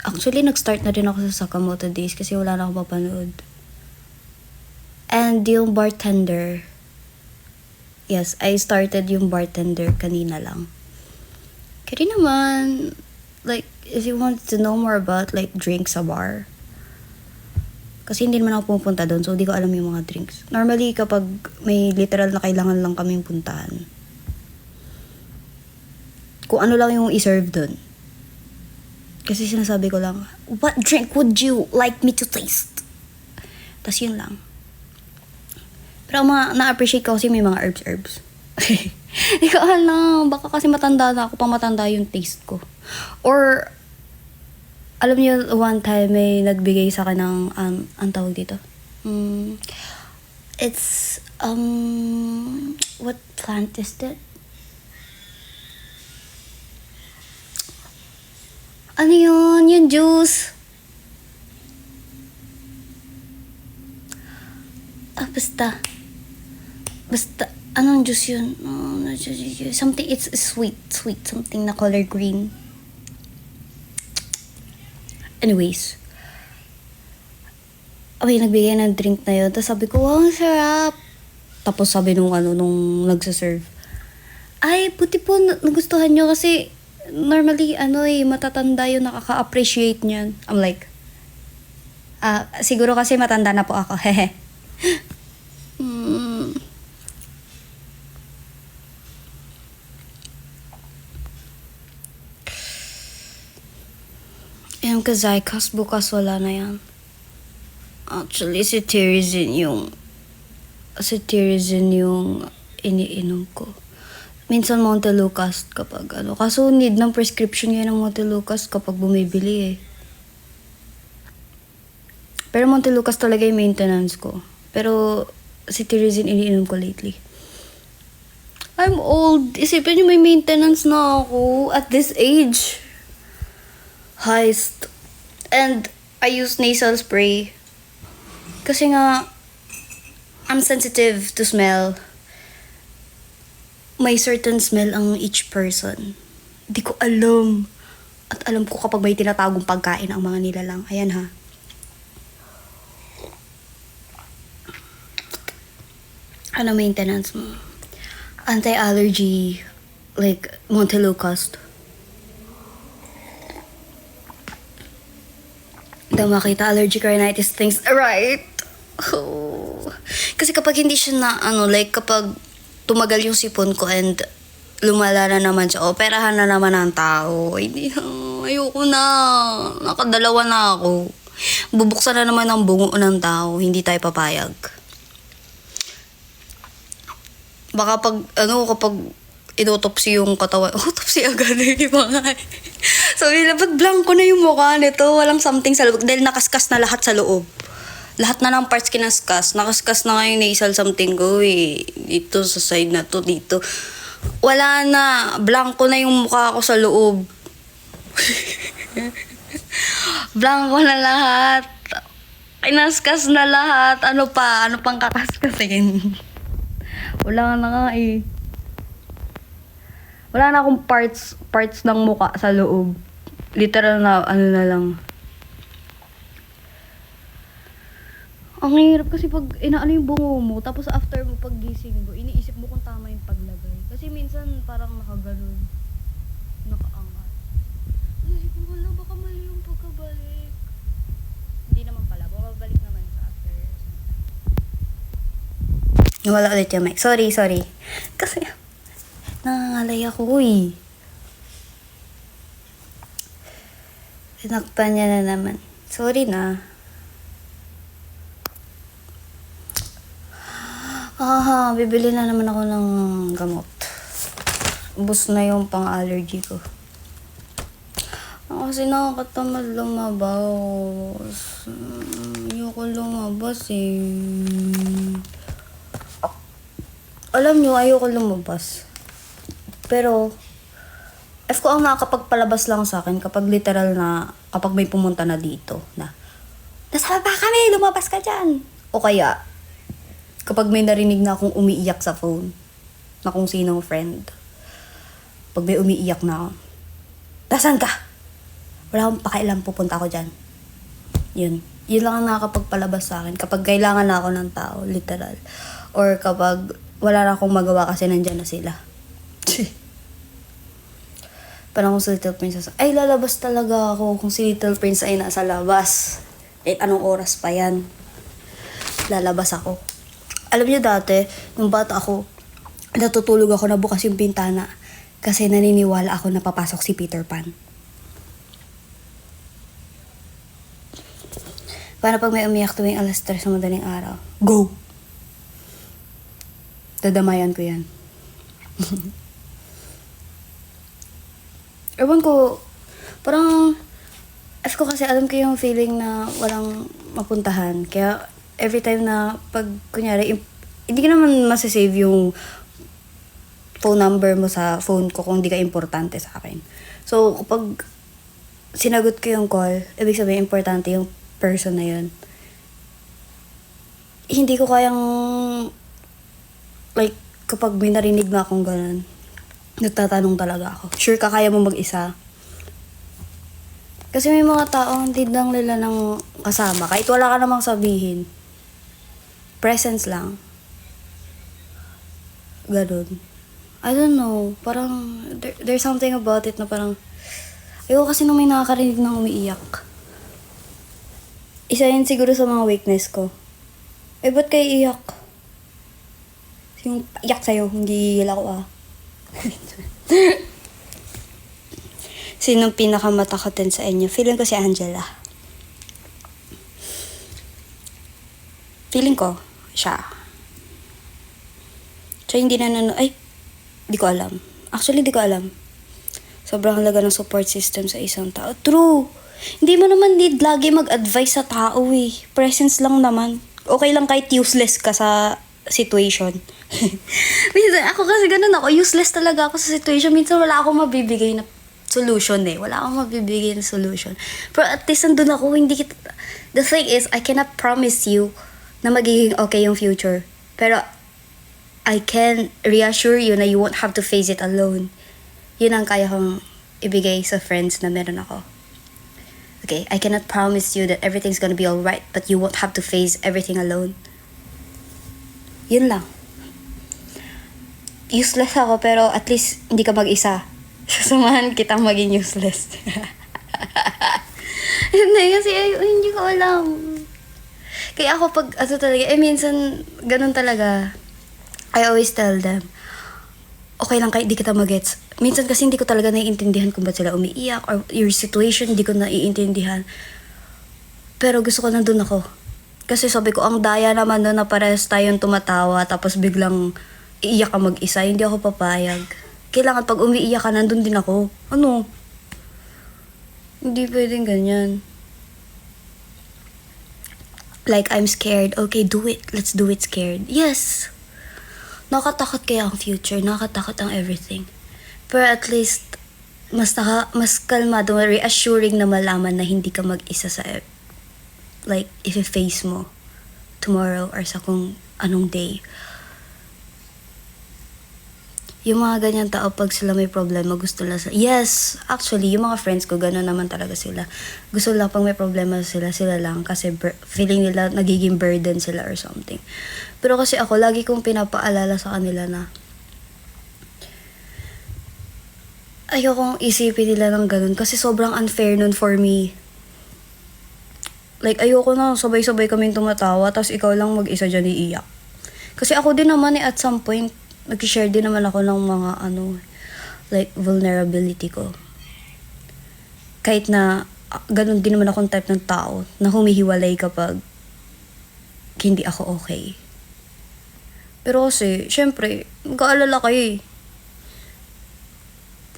Actually, nag-start na rin ako sa Sakamoto Days kasi wala na akong mapanood. And yung Bartender. Yes, I started yung Bartender kanina lang. Kaya naman, like, if you want to know more about, like, drinks sa bar. Kasi hindi naman ako pupunta doon, so di ko alam yung mga drinks. Normally, kapag may literal na kailangan lang kaming puntahan, kung ano lang yung i-serve doon. Kasi sinasabi ko lang, what drink would you like me to taste? Tas yun lang. Pero na-appreciate ko kasi may mga herbs. Hindi ko alam. Baka kasi matanda na ako. Pang matanda yung taste ko. Or, alam niyo, one time may nagbigay sa akin ng, ang tawag dito? It's, what plant is that? Ano yun? Yung juice. Basta, anong juice yun? Something, it's sweet, something na color green. Anyways, nagbigay ng drink na yun. Tapos sabi ko, wow, ang sarap. Tapos sabi nung nagsaserve, ay, buti po nagustuhan nyo kasi normally, matatanda yun, nakaka-appreciate niyan. I'm like, siguro kasi matanda na po ako, hehe. Yung Kazaikas, bukas wala na yan. Actually, si Tirizin yung iniinom ko. Minsan Montelukast kapag Kaso need ng prescription ngayon ng Montelukast kapag bumibili eh. Pero Montelukast talaga yung maintenance ko. Pero si Tirizin iniinom ko lately. I'm old. Isipin niyo may maintenance na ako at this age. Heist. And I use nasal spray. Kasi nga, I'm sensitive to smell. May certain smell ang each person. Di ko alam. At alam ko kapag may tinatagong pagkain ang mga nilalang. Ayan ha. Ano maintenance mo? Anti-allergy. Like Montelukast. Daw makita allergic rhinitis things right. Oh. Kasi kapag hindi siya na kapag tumagal yung sipon ko and lumala na naman siya, operahan na naman ang tao. Hindi na, ayoko na. Nakadalawa na ako. Bubuksan na naman ang bungo ng tao. Hindi tayo papayag. Baka kapag inotopsy yung katawan, autopsy agad yung mga. Sabi nila, ba't blanco na yung mukha nito? Walang something sa loob. Dahil nakaskas na lahat sa loob. Lahat na ng parts kinaskas. Nakaskas na nga yung nasal something ko eh. Dito sa side na to, dito. Wala na. Blanco na yung mukha ko sa loob. Blanco na lahat. Kinaskas na lahat. Ano pa? Ano pang kakaskasin? Wala na nga eh. Wala na akong parts ng mukha sa loob. Literal na, na lang. Ang hirap kasi pag inaano yung bungo mo, tapos after mo paggising mo, iniisip mo kung tama yung paglagay. Kasi minsan parang nakaganon. Nakaangat. Isip mo, wala, baka mali yung pagkabalik. Hindi naman pala, babalik naman sa after. Nawala ulit yung mic. Sorry. Kasi, nangangalay ako eh. Tinakpan niya na naman. Sorry na. Bibili na naman ako ng gamot. Ubus na yung pang-allergy ko. Kasi nakakatamad lumabas. Ayoko lumabas eh. Alam nyo, ayoko lumabas. Pero, F ko ang nakakapagpalabas lang sa akin kapag literal na, kapag may pumunta na dito na, nasa baba kami, lumabas ka dyan. O kaya, kapag may narinig na akong umiiyak sa phone, na kung sinong friend, pag may umiiyak na ako, nasaan ka? Wala akong pakialam, pupunta ako dyan. Yun lang ang nakakapagpalabas sa akin kapag kailangan na ako ng tao, literal. Or kapag wala na akong magawa kasi nandyan na sila. Parang kung si Little Princess, ay lalabas talaga ako kung si Little Prince ay nasa labas. Anong oras pa yan? Lalabas ako. Alam niyo dati, nung bata ako, natutulog ako na bukas yung bintana kasi naniniwala ako na papasok si Peter Pan. Paano pag may umiyak tuwing 3:00 sa madaling araw? Go! Dadamayan ko yan. Ewan ko, parang, ko kasi alam ko yung feeling na walang mapuntahan. Kaya, every time na pag, kunyari, hindi ko naman masasave yung phone number mo sa phone ko kung di ka importante sa akin. So, kapag sinagot ko yung call, ibig sabihin importante yung person na yun. Hindi ko kayang, like, kapag may narinig na akong ganun, nagtatanong talaga ako. Sure ka kaya mo mag-isa? Kasi may mga tao hindi lang nila ng kasama. Kahit wala ka namang sabihin. Presence lang. Ganun. I don't know. Parang, there's something about it na parang, ayoko kasi nung may nakakarinig ng umiiyak. Isa yun siguro sa mga weakness ko. Ba't kayo iyak? Yung iyak sa'yo, hindi gigil ako Sinong pinakamatakotin sa inyo? Feeling ko si Angela. Feeling ko, siya. So, hindi ay, di ko alam. Actually, di ko alam. Sobrang halaga ng support system sa isang tao. True! Hindi mo naman need lagi mag-advise sa tao eh. Presence lang naman. Okay lang kahit useless ka sa situation. Minsan, ako kasi ganun ako. Useless talaga ako sa situation. Minsan wala akong mabibigay na solution eh. Wala akong mabibigay na solution. Pero at least nandun ako, hindi kita... The thing is, I cannot promise you na magiging okay yung future. Pero I can reassure you na you won't have to face it alone. Yun ang kaya kong ibigay sa friends na meron ako. Okay, I cannot promise you that everything's gonna be alright, but you won't have to face everything alone. Yun lang. Useless ako, pero at least hindi ka mag-isa. Sasamahan kita maging useless. Hindi, kasi hindi ko alam. Kaya ako pag, talaga, minsan, ganun talaga. I always tell them, okay lang kahit di kita magets. Minsan kasi hindi ko talaga naiintindihan kung ba't sila umiiyak or your situation, hindi ko naiintindihan. Pero gusto ko nandun ako. Kasi sabi ko, ang daya naman doon na parehas tayong tumatawa tapos biglang iiyak ka mag-isa. Hindi ako papayag. Kailangan pag umiiyak ka, nandun din ako. Ano? Hindi pwedeng ganyan. Like, I'm scared. Okay, do it. Let's do it scared. Yes! Nakatakot kaya ang future. Nakatakot ang everything. Pero at least, mas kalmado, reassuring na malaman na hindi ka mag-isa sa, like, if face mo tomorrow or sa kung anong day. Yung mga ganyan tao, pag sila may problema, gusto lang yes, actually, yung mga friends ko, gano'n naman talaga sila. Gusto lang pag may problema sila lang. Kasi feeling nila nagiging burden sila or something. Pero kasi ako, lagi kong pinapaalala sa kanila na ayokong isipin nila ng ganun. Kasi sobrang unfair nun for me. Like, ayoko na sabay-sabay kaming tumatawa, tapos ikaw lang mag-isa dyan iiyak. Kasi ako din naman at some point, nag-share din naman ako ng mga like vulnerability ko. Kahit na ganun din naman akong type ng tao na humihiwalay kapag hindi ako okay. Pero kasi, syempre, mag-aalala kayo eh.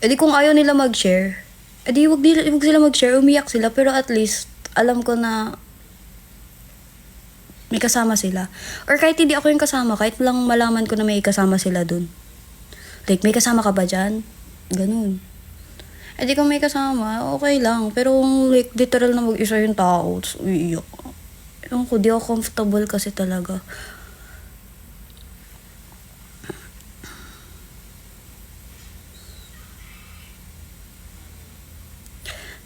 E di kung ayaw nila mag-share, e di wag sila mag-share, umiyak sila, pero at least, alam ko na may kasama sila. Or kahit hindi ako yung kasama, kahit lang malaman ko na may kasama sila dun. Like, may kasama ka ba dyan? Ganun. Eh di kung may kasama, okay lang. Pero like, literal na mag-isa yung tao, tapos uiiyak. Ewan ko, di ako comfortable kasi talaga.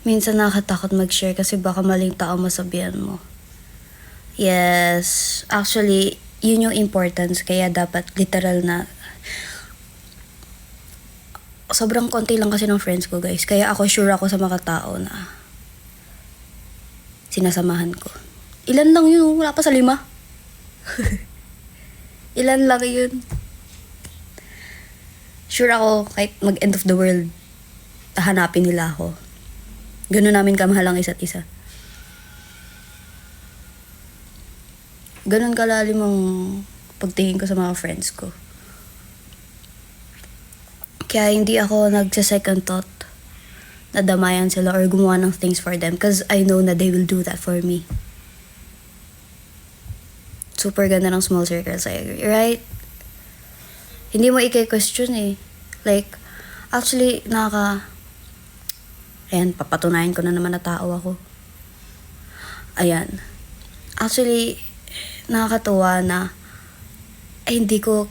Minsan nakakatakot mag-share kasi baka maling tao masabihan mo. Yes, actually, yun yung importance. Kaya dapat literal na sobrang konti lang kasi ng friends ko, guys. Kaya ako sure ako sa mga tao na sinasamahan ko. Ilan lang yun, wala pa sa 5. Ilan lang yun. Sure ako, kahit mag-end of the world, hanapin nila ako. Ganun namin kamahal ang isa't isa. Ganun kalalim ang pagtingin ko sa mga friends ko. Kaya hindi ako nagsa-second thought na damayan sila or gumawa ng things for them because I know na they will do that for me. Super ganda ng small circles, I agree, right? Hindi mo i-question eh. Like, actually, ayan, papatunayan ko na naman na tao ako. Ayan. Actually, nakakatuwa na hindi ako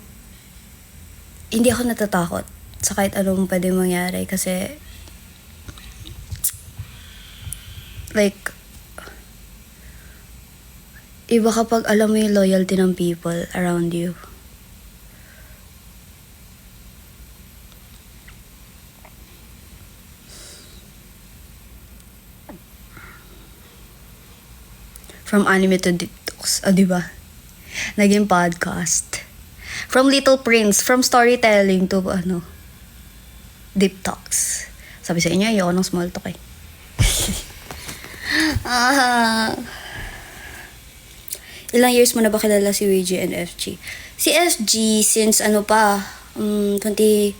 natatakot sa kahit anong pwede mangyari kasi like iba kapag alam mo yung loyalty ng people around you. From anime to detox, diba? Naging podcast. From Little Prince, from storytelling to deep talks. Sabi sa inyo, ayoko ng small talk eh. Ilang years mo na ba kilala si WG and FG? Si FG since 2017, 18,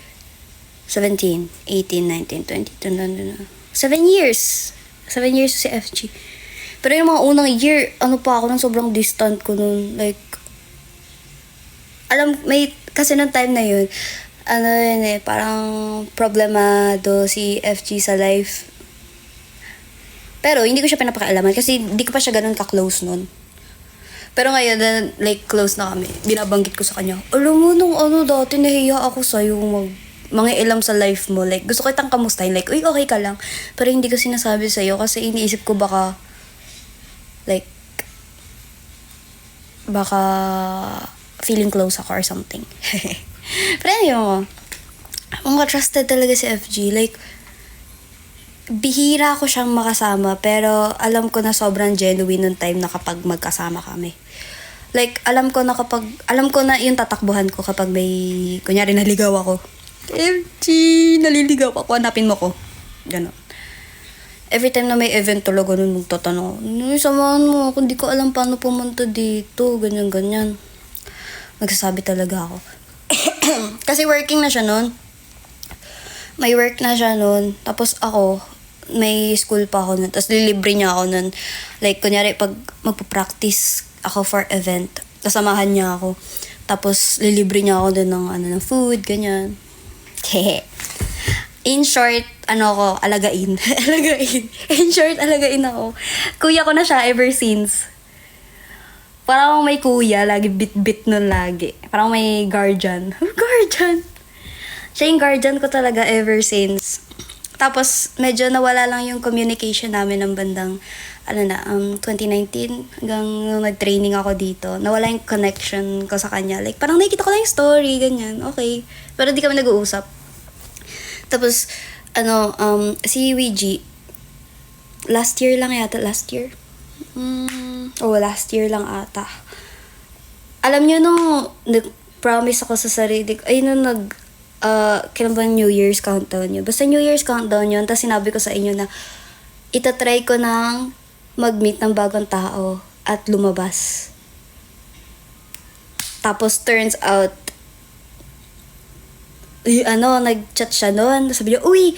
19, 20, 7 years. 7 years si FG. Pero yung mga unang year, ako nang sobrang distant ko nun. Like, kasi nung time na yun, parang problemado si FG sa life. Pero hindi ko siya pinapakialaman kasi hindi ko pa siya ganun ka-close nun. Pero ngayon, like, close na kami. Binabanggit ko sa kanya, alam mo, nung dati nahiya ako sa'yo mga ilam sa life mo. Like, gusto ko itang kamustahin. Like, uy, okay ka lang. Pero hindi ko sinasabi sa'yo kasi iniisip ko baka feeling close ako or something. Pero yun, mga trusted talaga si FG. Like, bihira ko siyang makasama pero alam ko na sobrang genuine nung time na kapag magkasama kami. Like, alam ko na yung tatakbuhan ko kapag may, kunyari naligaw ako. FG, naliligaw ako, hanapin mo ko. Ganon. Every time na may event talaga nun magtatanong, samahan mo ako, hindi ko alam paano pumunta dito, ganyan-ganyan. Nagsasabi talaga ako. Kasi working na siya nun. May work na siya nun. Tapos ako, may school pa ako nun. Tapos lilibre niya ako nun. Like, kunyari, pag magpa-practice ako for event, kasamahan niya ako. Tapos lilibre niya ako dun ng food, ganyan. In short, alagain. Alagain. In short, alagain ako. Kuya ko na siya ever since. Parang may kuya, lagi bit-bit nun lagi. Parang may guardian. Guardian! Siya yung guardian ko talaga ever since. Tapos, medyo nawala lang yung communication namin ng bandang, 2019. Hanggang nag-training ako dito. Nawala yung connection ko sa kanya. Like, parang nakikita ko lang yung story, ganyan. Okay. Pero di kami nag-uusap. Tapos, si WG, last year lang last year lang ata. Alam niyo nag-promise ako sa sarili ko, kailan ba New Year's countdown yun? Basta New Year's countdown yun, tapos sinabi ko sa inyo na itatry ko nang mag-meet ng bagong tao at lumabas. Tapos turns out, nag-chat siya noon. Sabi niya, uy,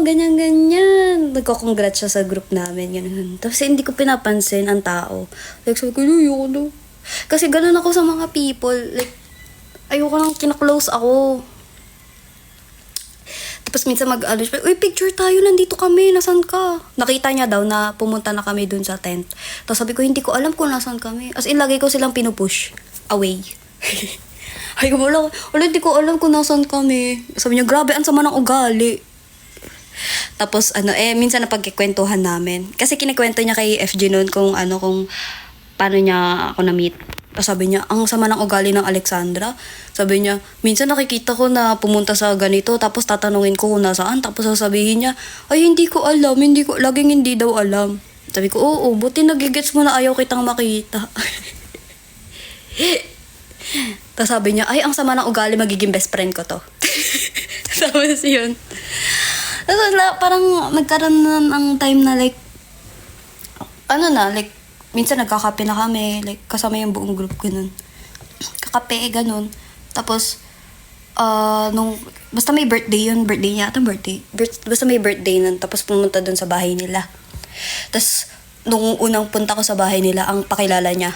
ganyan-ganyan. Nagko-congrats siya sa group namin. Ganun. Tapos hindi ko pinapansin ang tao. Like, sabi ko, ayoko na. Kasi ganun ako sa mga people. Like, ayoko nang kina-close ako. Tapos minsan uy, picture tayo, nandito kami, nasan ka? Nakita niya daw na pumunta na kami dun sa tent. Tapos sabi ko, hindi ko alam kung nasan kami. As in, lagi ko silang pinupush away. Ay, wala, hindi ko alam kung nasan kami. Sabi niya, grabe, ang sama ng ugali. Tapos, minsan napagkikwentuhan namin. Kasi kinikwento niya kay FG noon kung paano niya ako na-meet. Tapos sabi niya, ang sama ng ugali ng Alexandra. Sabi niya, minsan nakikita ko na pumunta sa ganito, tapos tatanungin ko kung nasaan. Tapos sasabihin niya, ay, hindi ko alam, laging hindi daw alam. Sabi ko, oo, buti nagigets mo na ayaw kitang makita. Tapos sabi niya, ay, ang sama ng ugali, magiging best friend ko to. Tapos yun. Tapos parang nagkaroon na ng time na like, minsan nagkakape na kami, like, kasama yung buong group, ganun. Kakape, ganun. Tapos, basta may birthday yun, birthday niya, basta may birthday nun, tapos pumunta dun sa bahay nila. Tapos, nung unang punta ko sa bahay nila, ang pakilala niya,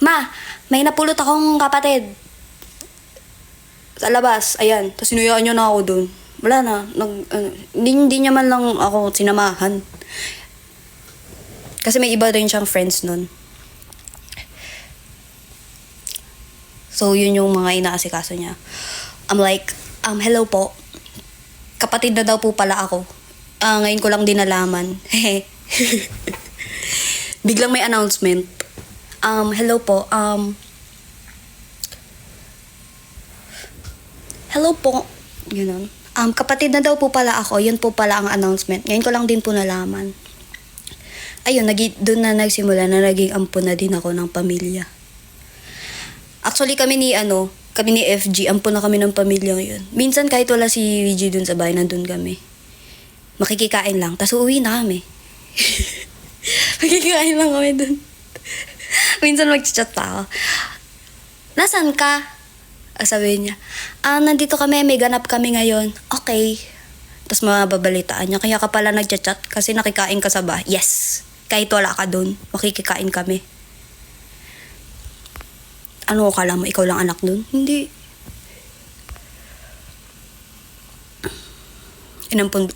"Ma, may napulot akong kapatid sa labas." Ayan. Tapos sinuyaan niya na ako dun. Wala na. Hindi niya man lang ako sinamahan. Kasi may iba rin siyang friends nun. So, yun yung mga inaasikaso niya. I'm like, "Hello po. Kapatid na daw po pala ako. Ngayon ko lang din nalaman." Biglang may announcement. "Hello po. Hello po." Ganun. Kapatid na daw po pala ako. Yun po pala ang announcement. Ngayon ko lang din po nalaman. Ayun, doon na nagsimula na naging ampun na din ako ng pamilya. Actually, kami ni FG, ampun na kami ng pamilya ngayon. Minsan kahit wala si VG dun sa bahay, nandun kami. Makikikain lang, tas uuwi na kami. Makikikain lang kami dun. Minsan mag-chat pa ako. "Nasaan ka?" Sabi niya, "Nandito kami, may ganap kami ngayon." Okay. Tapos mababalitaan niya, "Kaya ka pala nagchat-chat kasi nakikain ka sa bahay." Yes. Kahit wala ka dun, makikikain kami. Ano ko kala mo, ikaw lang anak dun? Hindi.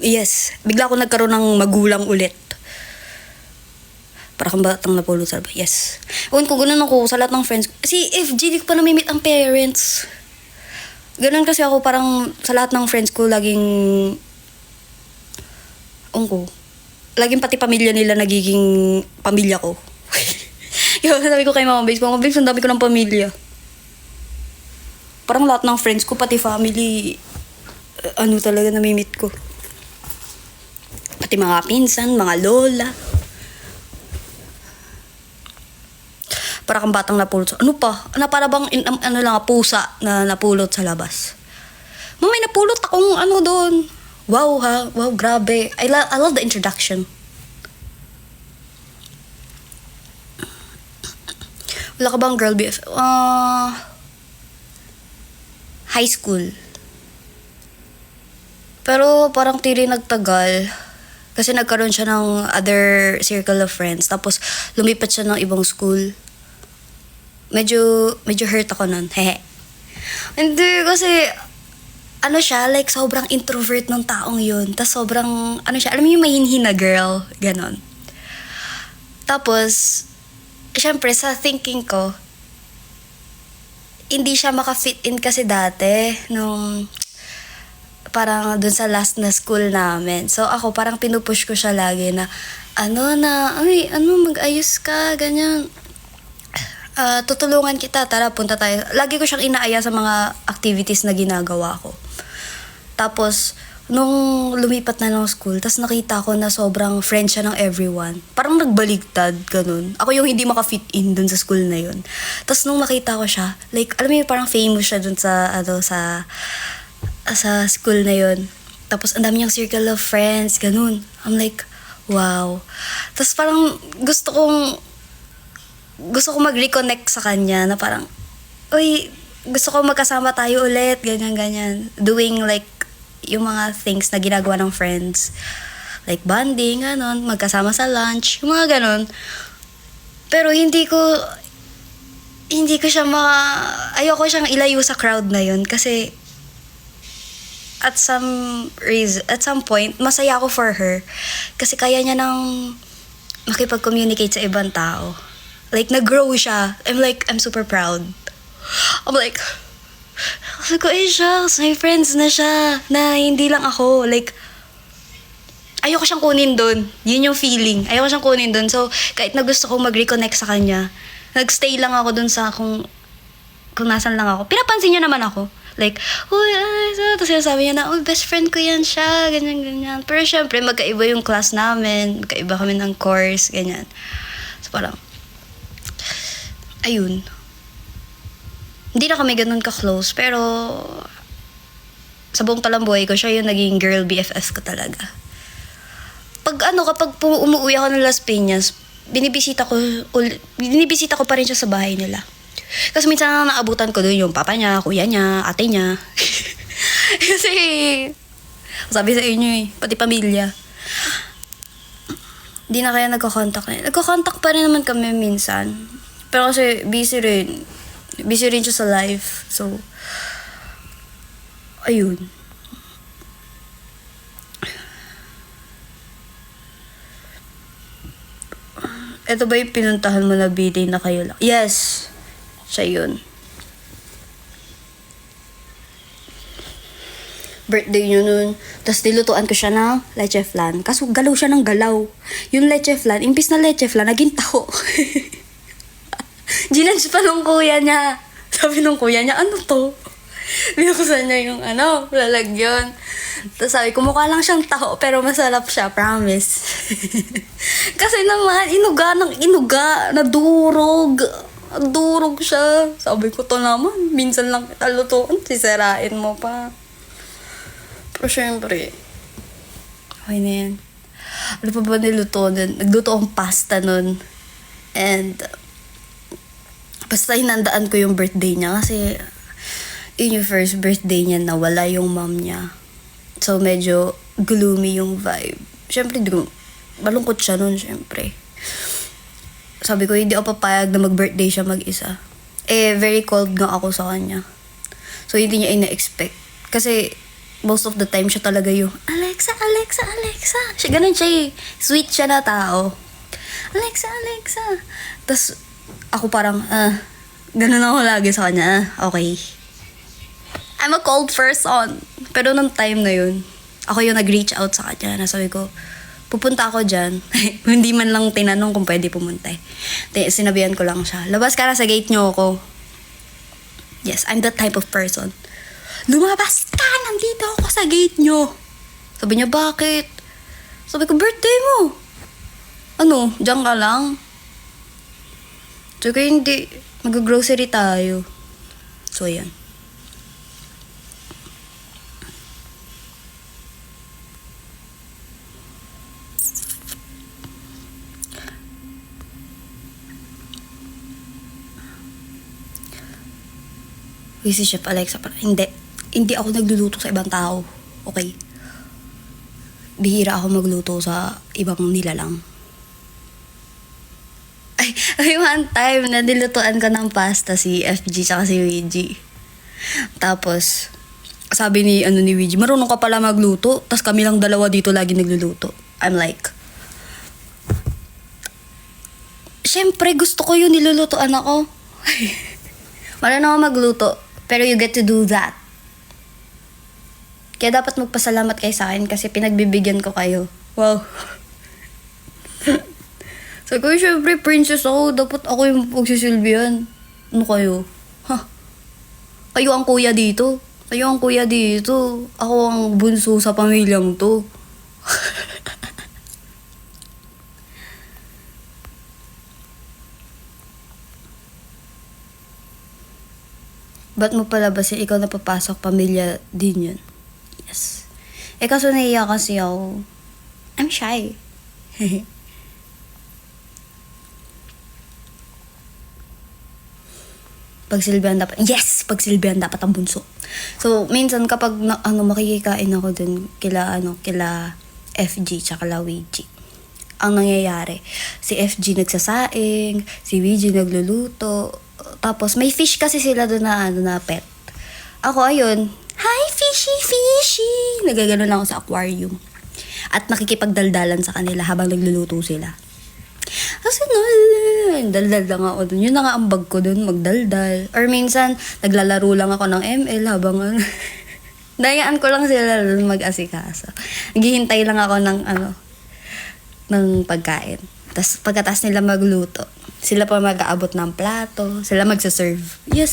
Yes. Bigla ako nagkaroon ng magulang ulit. Para kang batang napulot sa bahay. Yes. Kung ganun ako sa lahat ng friends. Si FG, di ko pa namimit ang parents. Ganun kasi ako, parang sa lahat ng friends ko, laging pati pamilya nila nagiging pamilya ko. Yung sabi ko kay Mama Babes, ang dami ko ng pamilya. Parang lahat ng friends ko, pati family, talaga namimit ko. Pati mga pinsan, mga lola. Para kang batang napulot sa... para bang pusa na napulot sa labas. "Mama, may napulot akong doon." Wow, ha? Wow, grabe. I love the introduction. Wala ka bang girl BF? High school. Pero parang tiri nagtagal. Kasi nagkaroon siya ng other circle of friends. Tapos lumipat siya ng ibang school. Medyo hurt ako nun. Hehe. Hindi, kasi siya, like, sobrang introvert ng taong yun. Tapos sobrang, siya, alam mo yung mahinhin na girl. Ganon. Tapos, syempre, sa thinking ko, hindi siya maka-fit in kasi dati, nung parang dun sa last na school namin. So, ako, parang pinupush ko siya lagi na, mag-ayos ka, ganyan. Tutulungan kita, tara, punta tayo. Lagi ko siyang inaaya sa mga activities na ginagawa ko. Tapos, nung lumipat na ng school, tas nakita ko na sobrang friend siya ng everyone. Parang nagbaligtad, ganun. Ako yung hindi maka-fit in dun sa school na yun. Tas nung nakita ko siya, like, alam mo yung parang famous siya dun sa school na yun. Tapos, ang dami niyang circle of friends, ganun. I'm like, wow. Tas parang gusto kong mag-reconnect sa kanya na parang, uy, gusto ko magkasama tayo ulit, ganyan. Doing like, yung mga things na ginagawa ng friends. Like bonding, magkasama sa lunch, yung mga ganon. Pero hindi ko siya ayoko siyang ilayo sa crowd na yun kasi at some point, masaya ako for her. Kasi kaya niya nang makipag-communicate sa ibang tao. Like, nag-grow siya. I'm super proud. I'm like, sabi ko, shucks, may friends na siya, na hindi lang ako. Like, ayoko siyang kunin doon. Yun yung feeling. Ayoko siyang kunin doon. So, kahit na gusto kong mag-reconnect sa kanya, nagstay lang ako doon sa kung nasan lang ako. Pinapansin niya naman ako. Like, tapos sabi niya na, best friend ko yan siya, ganyan. Pero syempre, magkaiba yung class namin, magkaiba kami ng course, ganyan. So, parang, ayun. Hindi na kami ganun ka-close, pero sa buong talambuhay ko, siya yung naging girl BFF ko talaga. Kapag umuwi ako ng Las Piñas, binibisita ko pa rin siya sa bahay nila. Kasi minsan na naabutan ko doon yung papa niya, kuya niya, ate niya. Kasi, sabi sa inyo pati pamilya. Di na kaya nagko-contact na. Nagko-contact pa rin naman kami minsan. Pero kasi busy rin. Busy rin siya sa life. So, ayun. Ito ba yung pinuntahan mo na birthday na kayo lang? Yes! Siya yun. Birthday niyo nun. Tapos nilutuan ko siya ng leche flan. Kaso galaw siya ng galaw. Yung leche flan, imbis na leche flan, naging taho. Ginanch pa nung kuya niya. Sabi nung kuya niya, ano to? Binukusan niya yung lalagyan. Tapos sabi ko, mukha lang siyang taho, pero masarap siya, promise. Kasi naman, inuga, nadurog. Nadurog siya. Sabi ko, to naman, minsan lang kita lutuan, sisirain mo pa. Pero syempre, okay na yan. Ano pa ba niluto nun? Nagluto akong pasta nun. And, basta hinandaan ko yung birthday niya kasi yun yung first birthday niya na wala yung mom niya. So, medyo gloomy yung vibe. Syempre, malungkot siya nun, syempre. Sabi ko, hindi ako papayag na mag-birthday siya mag-isa. Very cold nga ako sa kanya. So, hindi niya ina-expect. Kasi, most of the time, siya talaga yung, Alexa, Alexa, Alexa. Ganun siya sweet siya na tao. Alexa, Alexa. Tapos, ako parang, ganun ako lagi sa kanya. Okay. I'm a cold person. Pero nung time na yun, ako yung nag-reach out sa kanya. Nasabi ko, pupunta ako dyan. Hindi man lang tinanong kung pwede pumunta. Sinabihan ko lang siya, labas ka na sa gate nyo ako. Yes, I'm that type of person. Lumabas ka! Nandito ako sa gate nyo. Sabi niya, bakit? Sabi ko, birthday mo. Ano, dyan ka lang? Sabi ko, hindi. Mag-grocery tayo. So, ayan. Si Chef Alexa, hindi ako nagluluto sa ibang tao. Okay? Bihira ako magluto sa ibang nilalang. Ay, one time, nadilutuan ko ng pasta si FG tsaka si WG. Tapos, sabi ni WG, marunong ka pala magluto, tas kami lang dalawa dito lagi nagluluto. I'm like, syempre, gusto ko yun, nilulutuan ako. Marunong ako magluto. Pero you get to do that. Kaya dapat magpasalamat kayo sa akin kasi pinagbibigyan ko kayo. Wow. So, kaya syempre, princess ako. Dapat ako yung pagsisilbihan. Ano kayo? Kayo ang kuya dito. Kayo ang kuya dito. Ako ang bunso sa pamilyang to. Ba't mo palabasin? Ikaw na papasok, pamilya din yun. Yes. Kaso naiya kasi ako. I'm shy. Pagsilbihan dapat. Yes! Pagsilbihan dapat ang bunso. So, minsan kapag makikikain ako dun kila FG tsaka la WG. Ang nangyayari, si FG nagsasaing, si WG nagluluto, tapos may fish kasi sila doon na pet. Ako ayun, hi fishy fishy. Nagaganon ako sa aquarium. At nakikipagdaldalan sa kanila habang nagluluto sila. Kasi daldal lang ako doon. Yun na nga ang bag ko doon, magdaldal. Or minsan, naglalaro lang ako ng ML habang dayaan ko lang sila doon mag-asikaso. Naghihintay lang ako ng pagkain. Tapos pagkatas nila magluto, sila pa mag-aabot ng plato, sila magsaserve. Yes,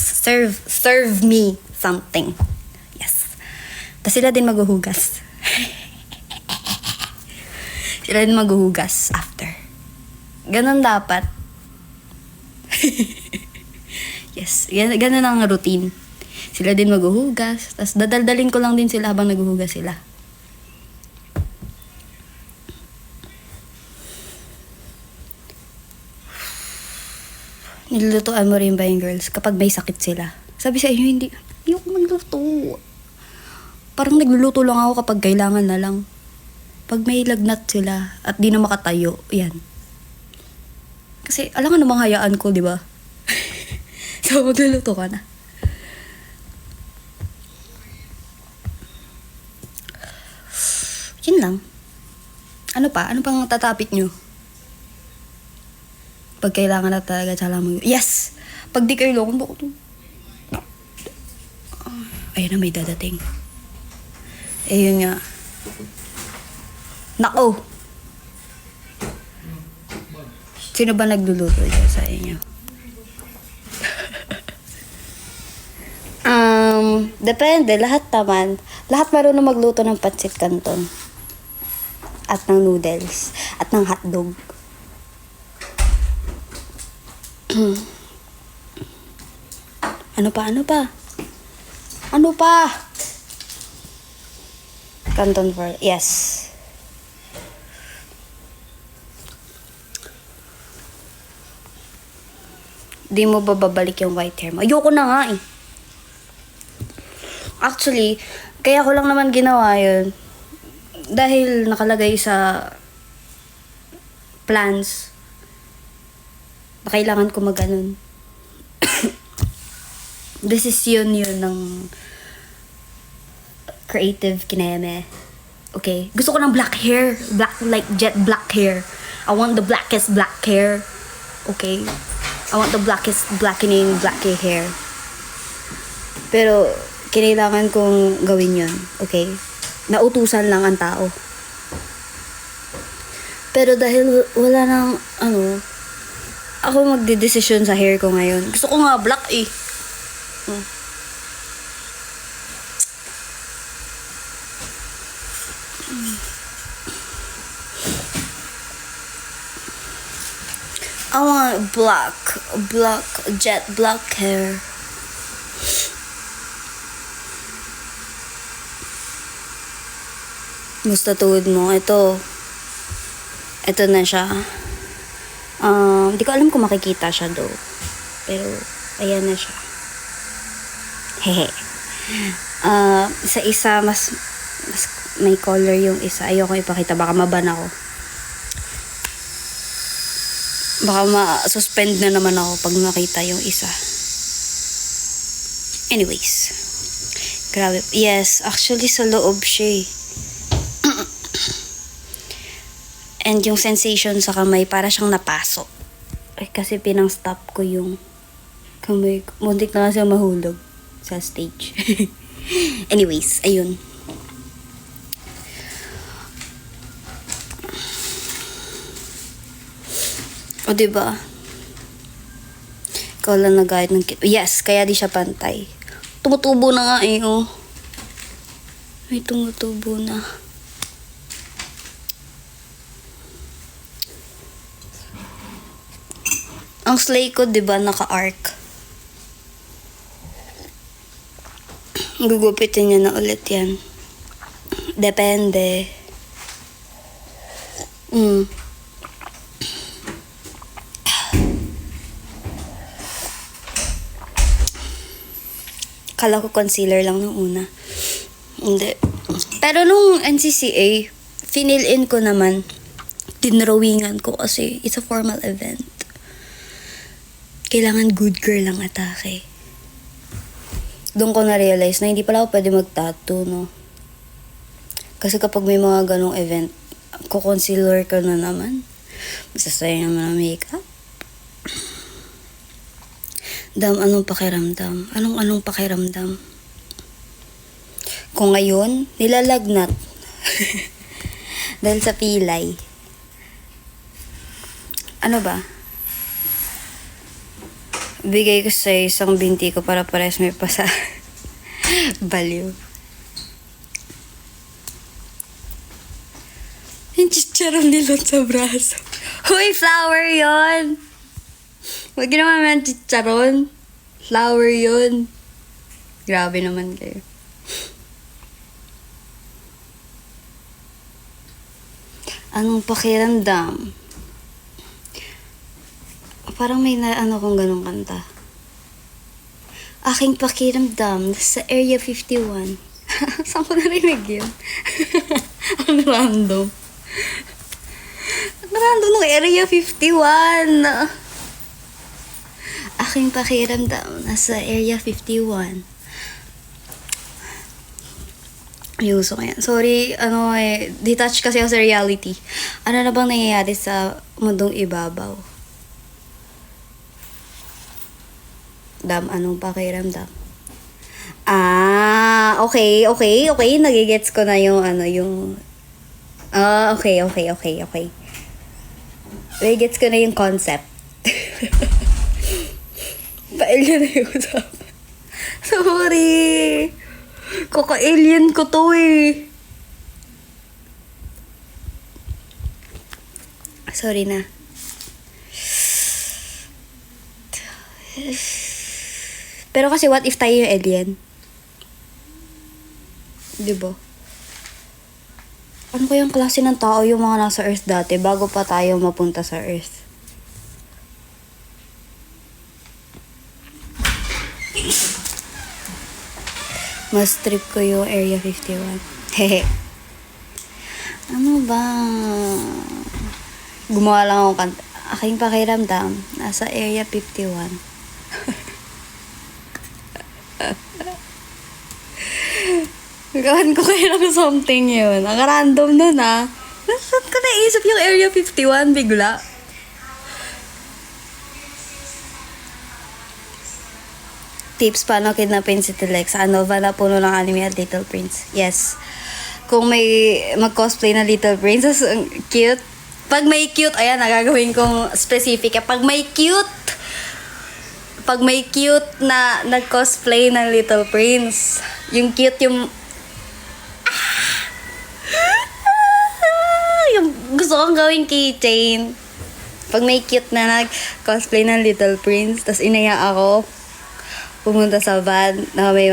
serve me something. Yes. Tapos sila din maghuhugas. Sila din maghuhugas after. Ganon dapat. Yes, ganon ang routine. Sila din maghuhugas, tapos dadaldalin ko lang din sila habang naghuhugas sila. Nilulutuan mo rin ba yung girls kapag may sakit sila? Sabi sa inyo, hindi. Ayoko magluto. Parang nagluluto lang ako kapag kailangan na lang. Pag may lagnat sila at di na makatayo, yan. Kasi alangan namang hayaan ko, di ba? So, magluluto ka na. Yun lang. Ano pa? Ano pang tatapik nyo? Pag kailangan na talaga, tsala mo. Yes! Pag di kayo lokon, bako to. Ayun na, may dadating. Ayun nga. Nako! Sino ba nagluluto dyan sa inyo? Depende. Lahat naman. Lahat marunong magluto ng pancit canton. At ng noodles. At ng hotdog. Ano pa? Ano pa? Canton for... Yes. Di mo ba babalik yung white hair mo? Ayoko na nga eh. Actually, kaya ko lang naman ginawa yun. Dahil nakalagay sa plans na kailangan ko mag-anon. Desisyon yun ng creative kineme. Okay? Gusto ko ng black hair. Black, like jet black hair. I want the blackest black hair. Okay? I want the blackest blackening black hair. Pero, kailangan kong gawin yun. Okay? Nautusan lang ang tao. Pero dahil wala nang, ako magdedesisyon sa hair ko ngayon. Gusto ko nga black eh. I want black, jet black hair. Musta tuhod mo? Ito na siya. Di ko alam kung makikita siya do. Pero, ayan na siya. Hehe. Isa mas may color yung isa. Ayoko ipakita. Baka maban ako. Baka ma-suspend na naman ako pag nakita yung isa. Anyways. Grabe. Yes, actually sa loob siya eh. And yung sensation sa kamay, para siyang napasok. Ay, kasi pinang-stop ko yung kamay ko. Muntik na kasi mahulog sa stage. Anyways, ayun. O, diba? Ikaw lang nag-guide ng kit. Yes, kaya di siya pantay. Tumutubo na nga eh, oh. May tumutubo na. Ang slay ko, diba, naka-arc. Gugupitin niya na ulit yan. Depende. Kala ko concealer lang nung una. Hindi. Pero nung NCCA, finil in ko naman. Dinrawingan ko kasi it's a formal event. Kailangan good girl lang atake. Doon ko na-realize na hindi pala ako pwede mag-tattoo, no? Kasi kapag may mga ganong event, kukoncealer ka na naman. Masasayang naman ang makeup. Anong pakiramdam? Anong pakiramdam? Kung ngayon, nilalagnat. Dahil sa pilay. Ano ba? Bigay ko sa isang binti ko para pares may pasa. Baliw. Yung chicharon nilot sa braso. Huy, flower yon. Huwag naman man chicharon. Flower yon. Grabe naman kayo. Anong pakiramdam? Parang may na ano kong ganong kanta. Aking pakiramdam sa Area 51. Saan ko narinig yun? Ang random. Ang random ng Area 51. Aking pakiramdam nasa Area 51. Ayuso ko yan. Sorry, detached kasi ako sa reality. Ano na bang nangyayari sa mundong ibabaw? Anong pakiramdam? Okay. Nagigets ko na yung okay. Nagigets ko na yung concept. Pa-alien na yung usapan. Sorry. Kaka-alien ko to eh. Sorry na. Pero kasi what if tayo yung alien? Diba? Ano kayang klase ng tao yung mga nasa Earth dati bago pa tayo mapunta sa Earth? Mas trip ko yung Area 51. Hehe. Ano ba? Gumawa lang ako kanta. Aking pakiramdam, nasa Area 51. Gawan ko kayo ng something yun. Ang random nun Saan ko naisip yung Area 51 bigla? Tips paano kidnapin si Telex. Nova na puno ng anime at Little Prince. Yes. Kung may mag-cosplay na Little Princess, cute. Pag may cute, ayan, nagagawin kong specific. Pag may cute na nag-cosplay ng Little Prince, yung cute yung gusto kong gawing keychain. Pag may cute na nag-cosplay ng Little Prince, tas inaya ako, pumunta sa van na may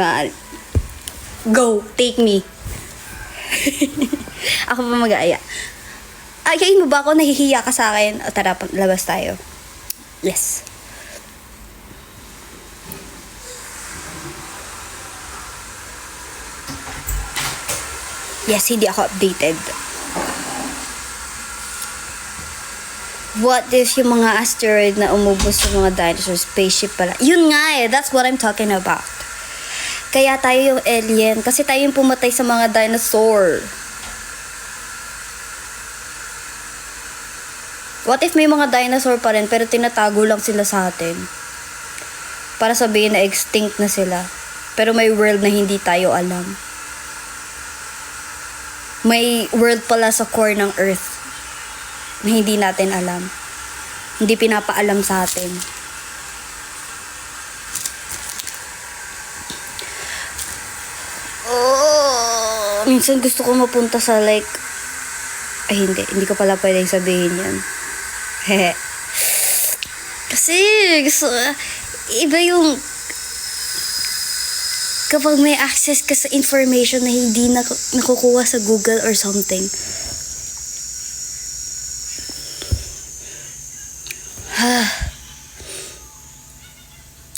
go, take me. Ako pa mag-aaya. Ayayin mo ba ako? Nahihiya ka sa akin? O tara, labas tayo. Yes. Yes, hindi ako updated. What if yung mga asteroid na umubos sa mga dinosaurs, spaceship pala? Yun nga that's what I'm talking about. Kaya tayo yung alien, kasi tayo yung pumatay sa mga dinosaur. What if may mga dinosaur pa rin, pero tinatago lang sila sa atin? Para sabihin na extinct na sila. Pero may world na hindi tayo alam. May world pala sa core ng Earth na hindi natin alam. Hindi pinapaalam sa atin. Minsan gusto ko mapunta sa hindi ko pala pwedeng sabihin yan. Kasi gusto, iba yung kapag may access ka sa information na hindi nakukuha sa Google or something.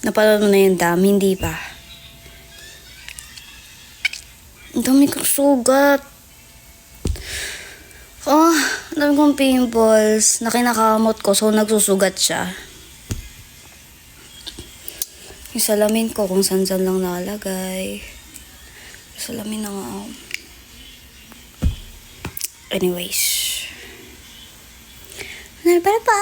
Napanood mo na yung dam? Hindi pa. Ang dami kong sugat. Ang dami kong pimples na kinakamot ko, so nagsusugat siya. Yung salamin ko kung saan lang nalagay. Salamin na nga. Anyways. Nalapara pa.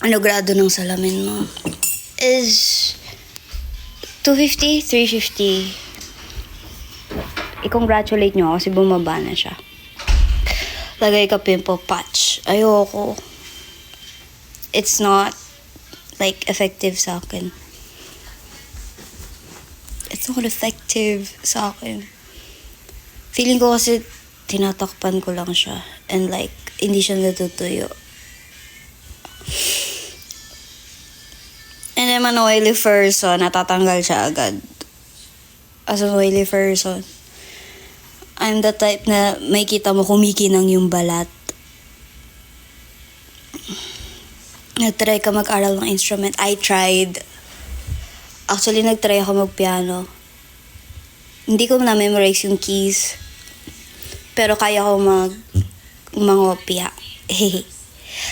Ano grado ng salamin mo? Is 250, 350. I-congratulate nyo ako kasi bumaba na siya. Lagay ka pimple patch. Ayoko. It's not effective sa akin. It's not effective sa akin. Feeling ko kasi tinatakpan ko lang siya. And hindi siya natutuyo. And I'm an oily person, natatanggal siya agad. As an oily person, I'm the type na may kita mo kumikinang yung balat. Nag-try ka mag-aral ng instrument. I tried. Actually, nag-try ako mag-piano. Hindi ko na-memorize yung keys. Pero kaya ko mangopya.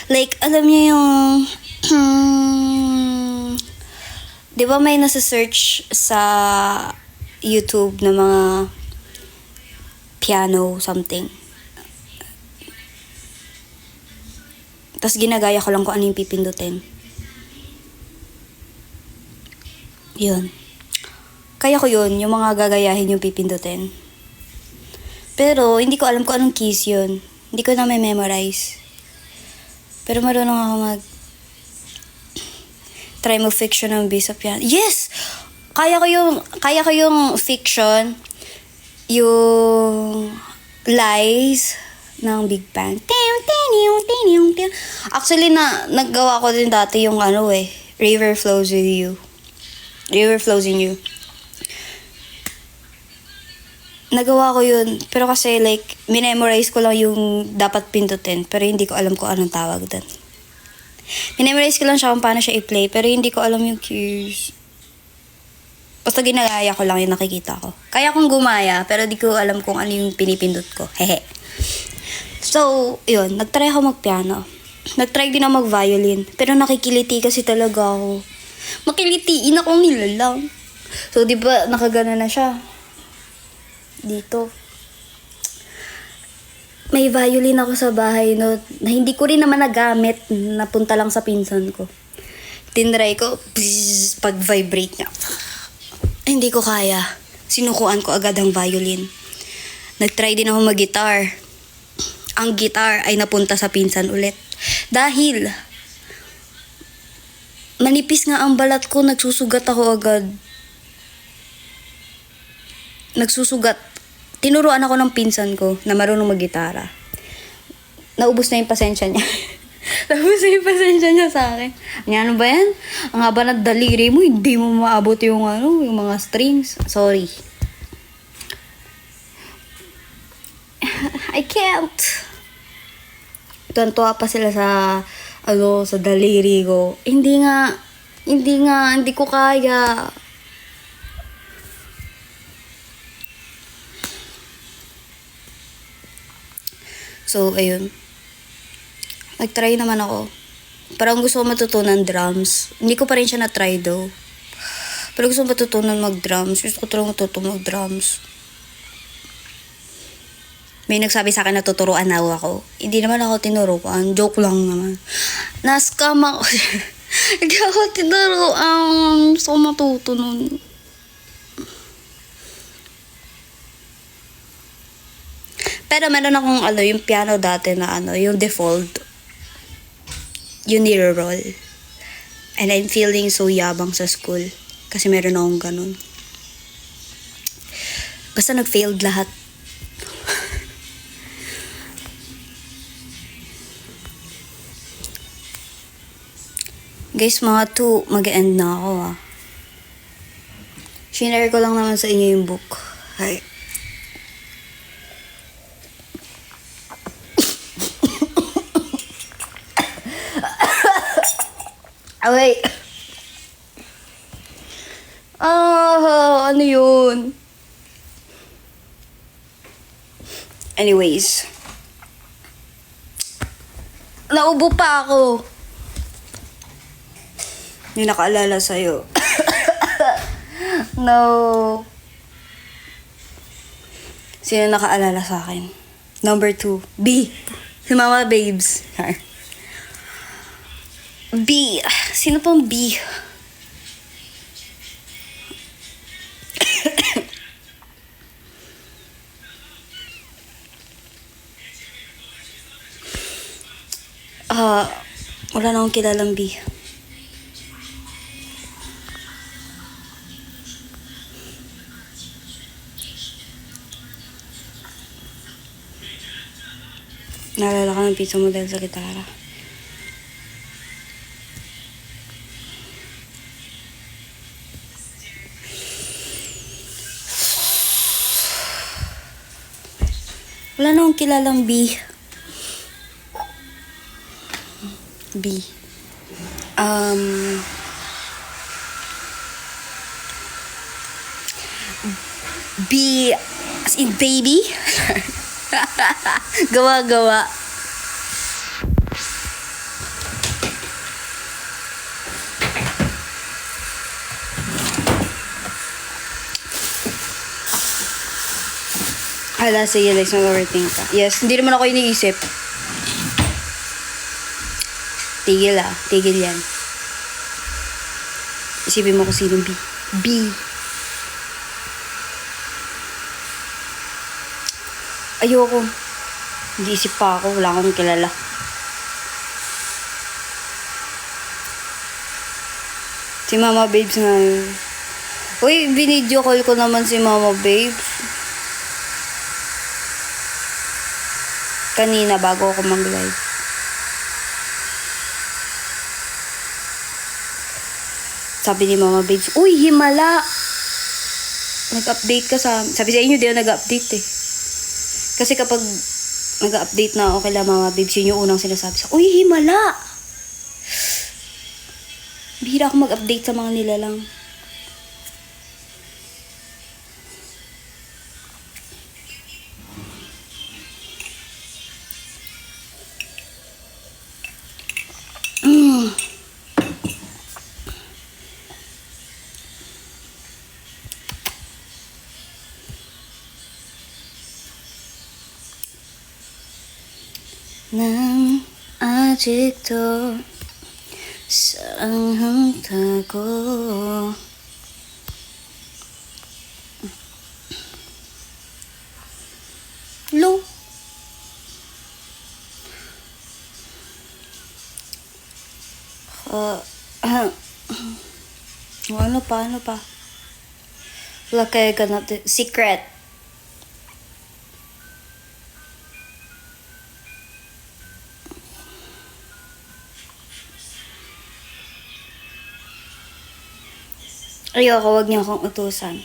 Like, alam niyo yung... di ba may nasa-search sa YouTube na mga piano something. Tapos ginagaya ko lang kung ano yung pipindutin. Yun. Kaya ko yun, yung mga gagayahin yung pipindutin. Pero, hindi ko alam kung anong keys yun. Hindi ko na may memorize. Pero marunong ako try mo fiction ng bass sa piano. Yes! Kaya ko yung fiction, yung lies ng Big Bang. Actually, naggawa ko din dati yung River Flows with You. River Flows in You. Nagawa ko yun. Pero kasi minemorize ko lang yung dapat pindutin. Pero hindi ko alam kung anong tawag doon. Minemorize ko lang siya kung paano siya i-play. Pero hindi ko alam yung keys. Basta ginagaya ko lang yung nakikita ko. Kaya kong gumaya, pero di ko alam kung ano yung pinipindot ko. Hehe. So, yun. Nagtry ako mag-piano. Nagtry din ako mag-violin. Pero nakikiliti kasi talaga ako. Makilitiin akong nilalang. So, di ba, nakagana na siya. Dito. May violin ako sa bahay, no, na hindi ko rin naman nagamit. Napunta lang sa pinsan ko. Tinry ko, pag-vibrate niya. Hindi ko kaya. Sinukuan ko agad ang violin. Nagtry din ako mag-guitar. Ang guitar ay napunta sa pinsan ulit. Dahil manipis nga ang balat ko, nagsusugat ako agad. Nagsusugat. Tinuruan ako ng pinsan ko na marunong mag-gitara. Naubos na yung pasensya niya. Naubos na yung pasensya niya sa akin. Ano ba yan? Ang haba ng daliri mo, hindi mo maabot yung mga strings. Sorry. I can't. Tuwan-tuwa pa sila sa daliri ko. Hindi ko kaya. So, ayun. Nag-try naman ako. Parang gusto ko matutunan drums. Hindi ko pa rin siya na-try though. Pero gusto ko matutunan mag-drums. Gusto ko talagang matutunan mag-drums. May nagsabi sa akin na tuturuan na ako. Hindi naman ako tinuruan. Joke lang naman. Na-scam ako. Hindi ako tinuruan. Gusto ko matuto nun. Pero meron akong yung piano dati na yung default. Yung niro-roll. And I'm feeling so yabang sa school. Kasi meron akong ganun. Basta nag-failed lahat. Guys, mga 2, mag-end na ako Shinare ko lang naman sa inyo yung book. Hi. Wait. Ano yun? Anyways. Naubo pa ako. Hindi nakaalala sa'yo. No. Sino nakaalala sa akin? Number 2. B. Si Mama Babes. B. Sino pang B? Wala na akong kilalang B. Naalala ka ng pizza model sa gitara. Wala na akong kilalang B. B. B as in baby. Gawa-gawa. Hala, sige, Lex, mag-overthink ka. Yes, hindi naman ako iniisip. Tigil tigil yan. Isipin mo kung sinong B. B. Ayoko. Hindi isip pa ako, wala akong kilala. Si Mama Babes nga yun. Uy, binidyo call ko naman si Mama Babes. Kanina bago ako mag-live. Sabi ni Mama Babes, uy, himala! Nag-update ka sa... Sabi sa inyo, di ako nag-update eh. Kasi kapag nag-update na ako kay Mama Babes, yun yung unang sinasabi sa, uy, himala! Bihira ako mag-update sa mga nilalang. Nang a직도 사랑한다고 Lo ano pa? Wala kaya ganap secret. Ayoko, wag niyo akong utusan.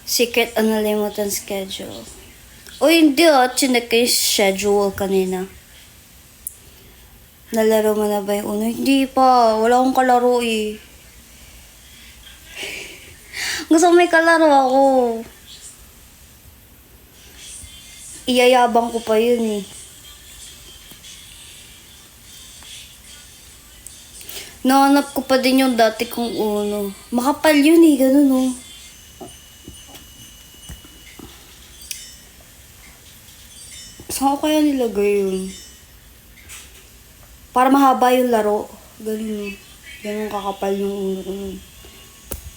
Secret unlimited schedule. O hindi chinek ko yung schedule kanina. Nalaro mo na ba yung uno? Hindi pa, wala akong kalaro eh. Gusto ko may kalaro ako. Iyayabang ko pa yun eh. Nahanap ko pa din yung dati kong uno. Makapal yun eh, ganun oh. Saan ko kaya nilagay yun? Para mahaba yung laro. Ganun oh. Ganun kakapal yung uno ko nun.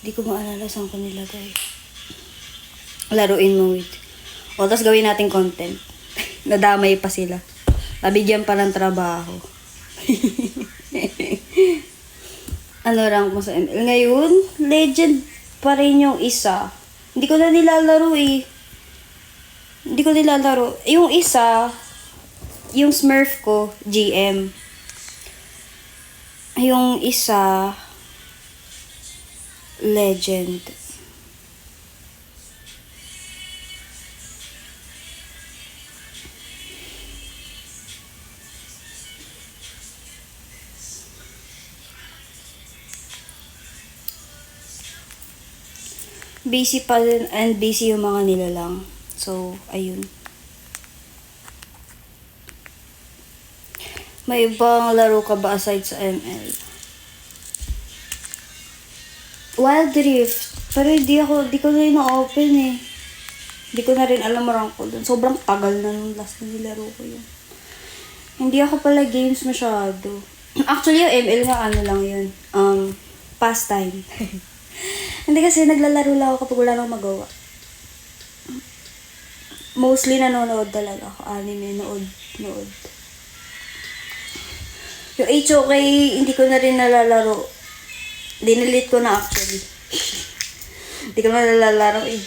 Hindi ko maalala saan ko nilagay. Laruin mo with. O, tapos gawin natin content. Nadamay pa sila. Nabigyan pa ng trabaho. Ano rank mo sa ML? Ngayon, legend pa rin yung isa. Hindi ko na nilalaro eh. Hindi ko nilalaro. Yung isa, yung Smurf ko, GM. Yung isa, legend. Busy pa rin and busy yung mga nilalang. So, ayun. May ibang laro ka ba aside sa ML? Wild Rift. Pero di ko na rin na-open eh. Di ko na rin alam rank ko dun. Sobrang tagal na nung last na nilaro ko yun. Hindi ako pala games masyado. Actually, yung ML nga ano lang yun. Pastime. Hindi kasi naglalaro lang ako kapag wala nang magawa. Mostly nanonood talaga ako. Anime, nood. Yung HOK, hindi ko na rin nalalaro. Dinilit ko na actually. Hindi ko na nalalaro eh.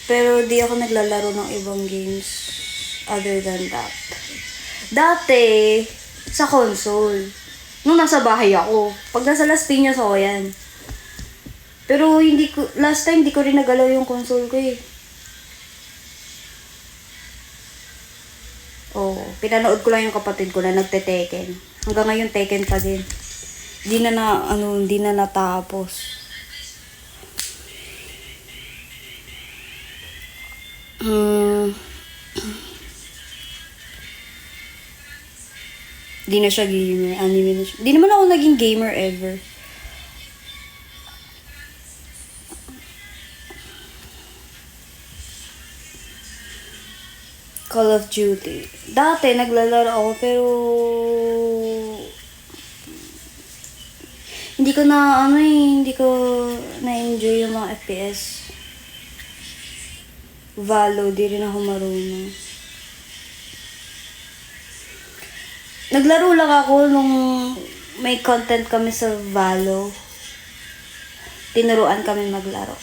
Pero di ako naglalaro ng ibang games other than that. Dati, sa console. Nung nasa bahay ako. Pag nasa Las Piñas ako yan. Pero last time, hindi ko rin nagalaw yung console ko eh. Oo, pinanood ko lang yung kapatid ko na nagte-Tekken. Hanggang ngayon, Tekken pa din. Hindi na natapos. Di na siya gamer. Anime na siya. Di naman ako naging gamer ever. Call of Duty. Dati, naglalaro ako, pero hindi ko na-enjoy yung mga FPS. Valo, di rin ako marunong. Naglaro lang ako nung may content kami sa Valo. Tinuruan kami maglaro.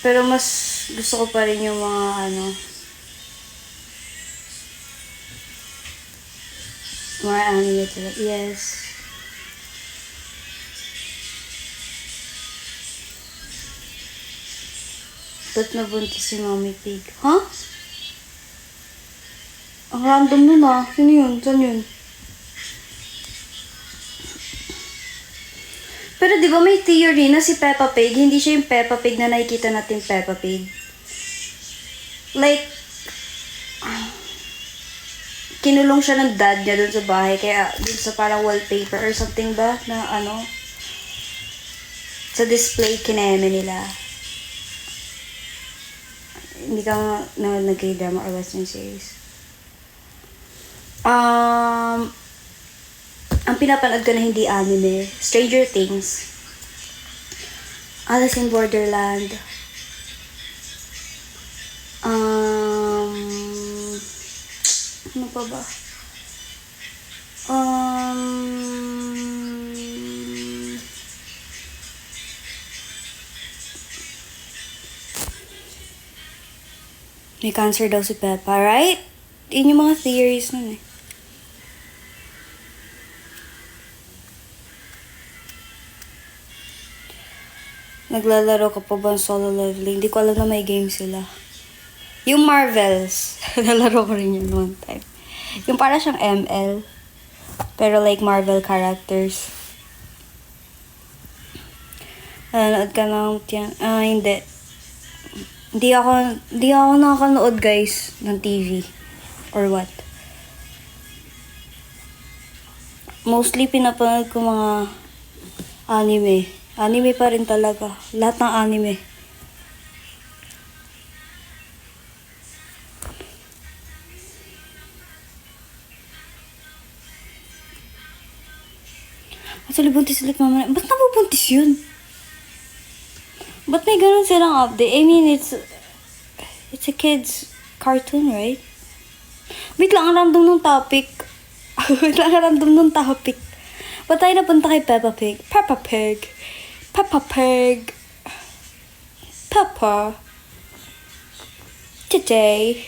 Pero mas gusto ko pa rin yung mga more anime talaga. Yes. Ba't nabuntis si Mommy Pig? Huh? Ang random nun ah. Sino yun? Saan yun? Pero di ba may theory na si Peppa Pig, hindi siya yung Peppa Pig na nakikita natin Peppa Pig. Like, kinulong siya ng dad niya dun sa bahay, kaya dun sa parang wallpaper or something ba, na sa display kineme nila. Hindi ka nag-drama or western series. Ang pinapanood ko na hindi anime, Stranger Things, Alice in Borderland, ano pa ba? May cancer daw si Peppa, right? Yun yung mga theories nun eh. Naglalaro ka pa ba ng Solo Leveling? Hindi ko alam na may game sila. Yung Marvels, nalaro ko rin yun one time. Yung para siyang ML, pero like Marvel characters. Nanood ka ng yan? Hindi. Hindi ako nakakanood guys ng TV. Or what? Mostly pinapanood ko mga anime. Anime pa rin talaga. Lahat ng anime. Actually, buntis ulit mama. Ba't nabubuntis yun? Ba't may ganun silang update? I mean, it's a kid's cartoon, right? Wait lang, ang random ng topic. Wait lang, ang random ng topic. Ba't tayo napunta kay Peppa Pig? Peppa Pig. Peppa Pig. Peppa. Today.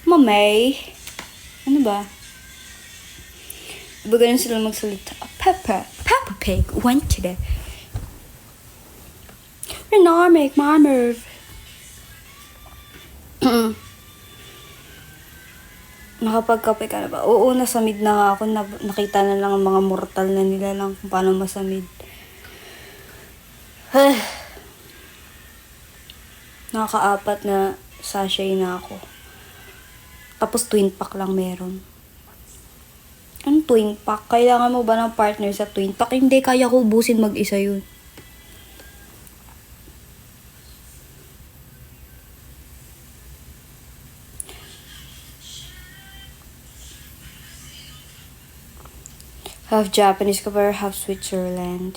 Mommy. Ano ba? Diba ganun sila magsalita? Peppa Pig went today. No, make my move. Nakapagkape ka na ba? Oo, nasamid na nga ako. Nakita na lang ang mga mortal na nila lang kung paano masamid. Nakaka-4 na sachet na ako. Tapos twin pack lang meron. Anong twin pack? Kailangan mo ba ng partner sa twin pack? Hindi, kaya ko ubusin mag-isa yun. Half Japanese ka pero half Switzerland.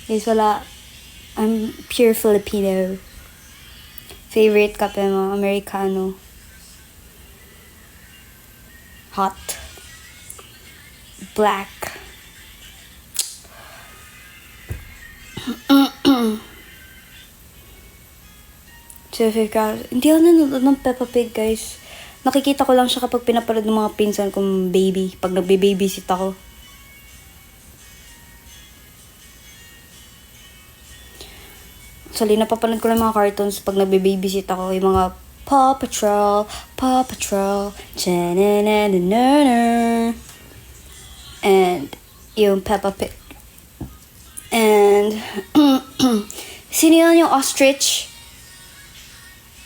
Guys, wala. I'm pure Filipino. Favorite kape mo? Americano. Hot. Black. Jessica, hindi ako nanonood ng Peppa Pig, guys. Nakikita ko lang siya kapag pinapanood ng mga pinsan kong baby. Pag nagbe-babysit ako. Actually, napapanood ko lang mga cartoons pag nagbe-babysit ako. Yung mga Paw Patrol, Paw Patrol, and yung Peppa Pig. And, sino yun yung ostrich?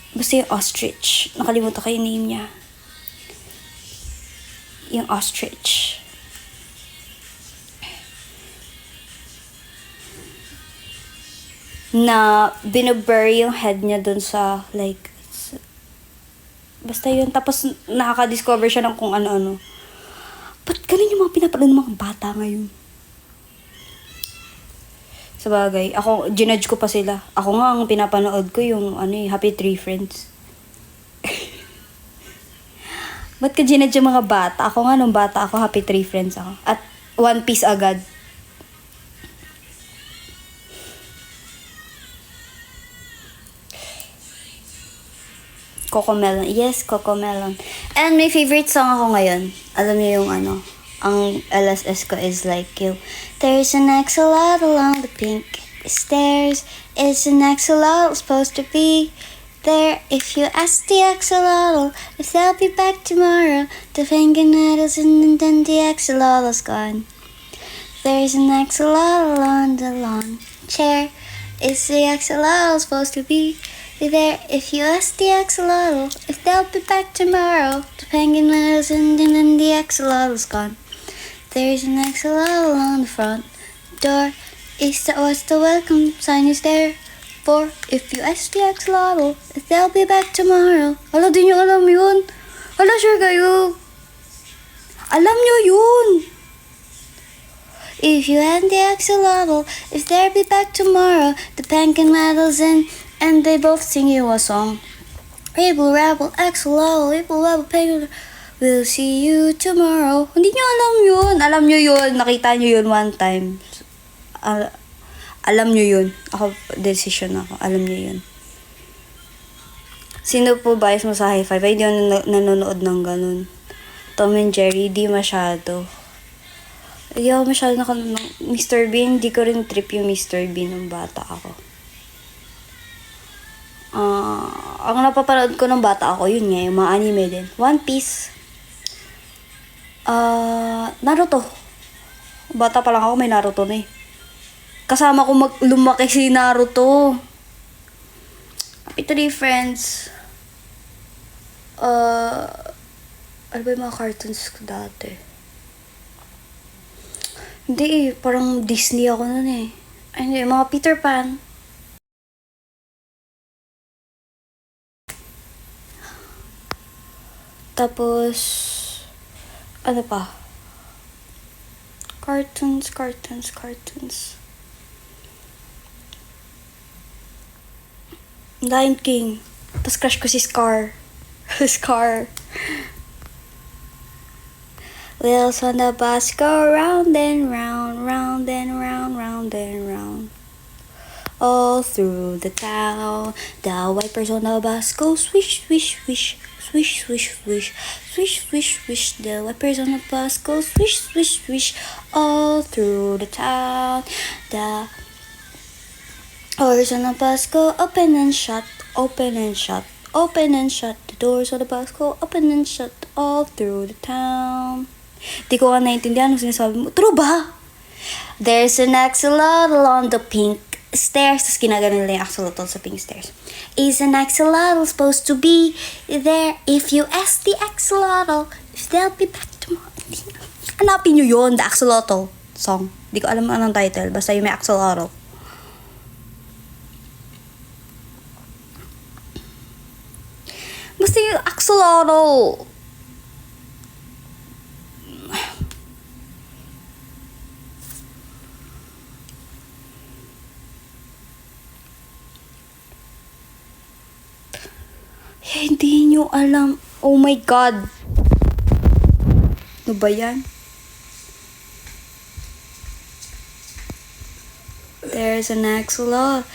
Basta yung ostrich. Nakalimutan ko yung name niya. Yung ostrich. Na binubury yung head niya dun sa, like, basta yun. Tapos, nakaka-discover siya ng kung ano-ano. Ba't ganun yung mga pinapanood ng mga bata ngayon? Sabagay, ako, ginudge ko pa sila. Ako nga, ang pinapanood ko yung, Happy Tree Friends. Ba't ka ginudge yung mga bata? Ako nga, nung bata ako, Happy Tree Friends ako. At One Piece agad. Cocomelon. Yes, Cocomelon. And my favorite song ako ngayon. Alam niyo yung ang LSS ko is like you. There's an axolotl along the pink stairs. It's an axolotl supposed to be there. If you ask the axolotl if they'll be back tomorrow, the penguin rattles and then the axolotl's gone. There's an axolotl on the lawn chair. Is the axolotl supposed to be there? If you ask the axolotl if they'll be back tomorrow, the penguin rattles and then the axolotl's gone. There's an axolotl on the front door. What's the welcome sign is there for? If you ask the axolotl if they'll be back tomorrow. Ala, di nyo alam yun. Ala, sure kayo. Alam nyo yun. If you ask the axolotl if they'll be back tomorrow, the penguin rattles in and they both sing you a song. Rabble, rabble, axolotl, rabble, rabble, penguin. We'll see you tomorrow. Hindi nyo alam yun. Alam nyo yun. Nakita nyo yun one time. Alam nyo yun. Ako, decision ako. Alam nyo yun. Sino po bias mo sa high five? Ay, di ako nanonood ng ganun. Tom and Jerry, di masyado. Di ako masyado Mr. Bean, di ko rin trip yung Mr. Bean nung bata ako. Ang napapanood ko nung bata ako, yun nga, yung mga anime din. One Piece. Naruto. Bata pa lang ako, may Naruto na eh. Kasama ko lumaki si Naruto. Happy Tree Friends. Ano ba yung mga cartoons ko dati? Hindi eh, parang Disney ako nun eh. Ay, hindi, mga Peter Pan. Tapos, ano pa? Cartoons. Lion King. Tapos crush ko si Scar. Scar. Wheels on the bus go round and round, round and round, round and round. All through the town, the wipers on the bus go swish, swish, swish. Swish, swish, swish, swish, swish, swish. The wipers on the bus go swish, swish, swish, all through the town. The doors on the bus go open and shut, open and shut, open and shut. The doors on the bus go open and shut, all through the town. Di ko ka naintindihan kung sinasabi mo. True ba? There's an axolotl on the pink stairs. Tapos ginaganon nila yung axolotl sa pink stairs. Is an axolotl supposed to be there? If you ask the axolotl if they'll be back tomorrow. Hanapin nyo yun, the axolotl song. Di ko alam anong title, basta yung may axolotl. Basta yung axolotl. Hindi nyo alam. Oh my God. Ano ba yan? There's an axolotl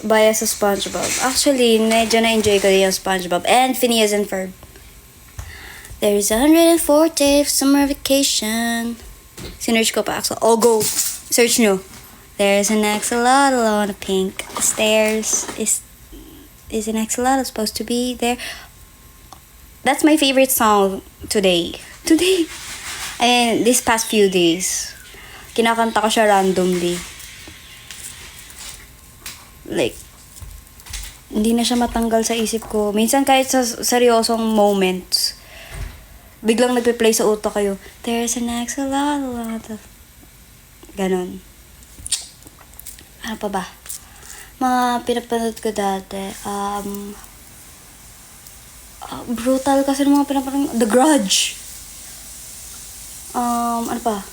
bias sa SpongeBob. Actually, medyo na-enjoy ko din yung SpongeBob. And Phineas and Ferb. There's 104 days summer vacation. Sinerch ko pa, Axel. Oh, go! Search nyo. There's an axolotl on the pink stairs. Is an axolotl supposed to be there? That's my favorite song today. Today! And this past few days, kinakanta ko siya randomly. Like, hindi na siya matanggal sa isip ko. Minsan kahit sa seryosong moments, biglang nagpe-play sa utak kayo, there's an axolotl. Ganon. Ano pa ba? Mga pinapanood ko dati, brutal kasi ng mga pinapanood. The Grudge. Ano pa?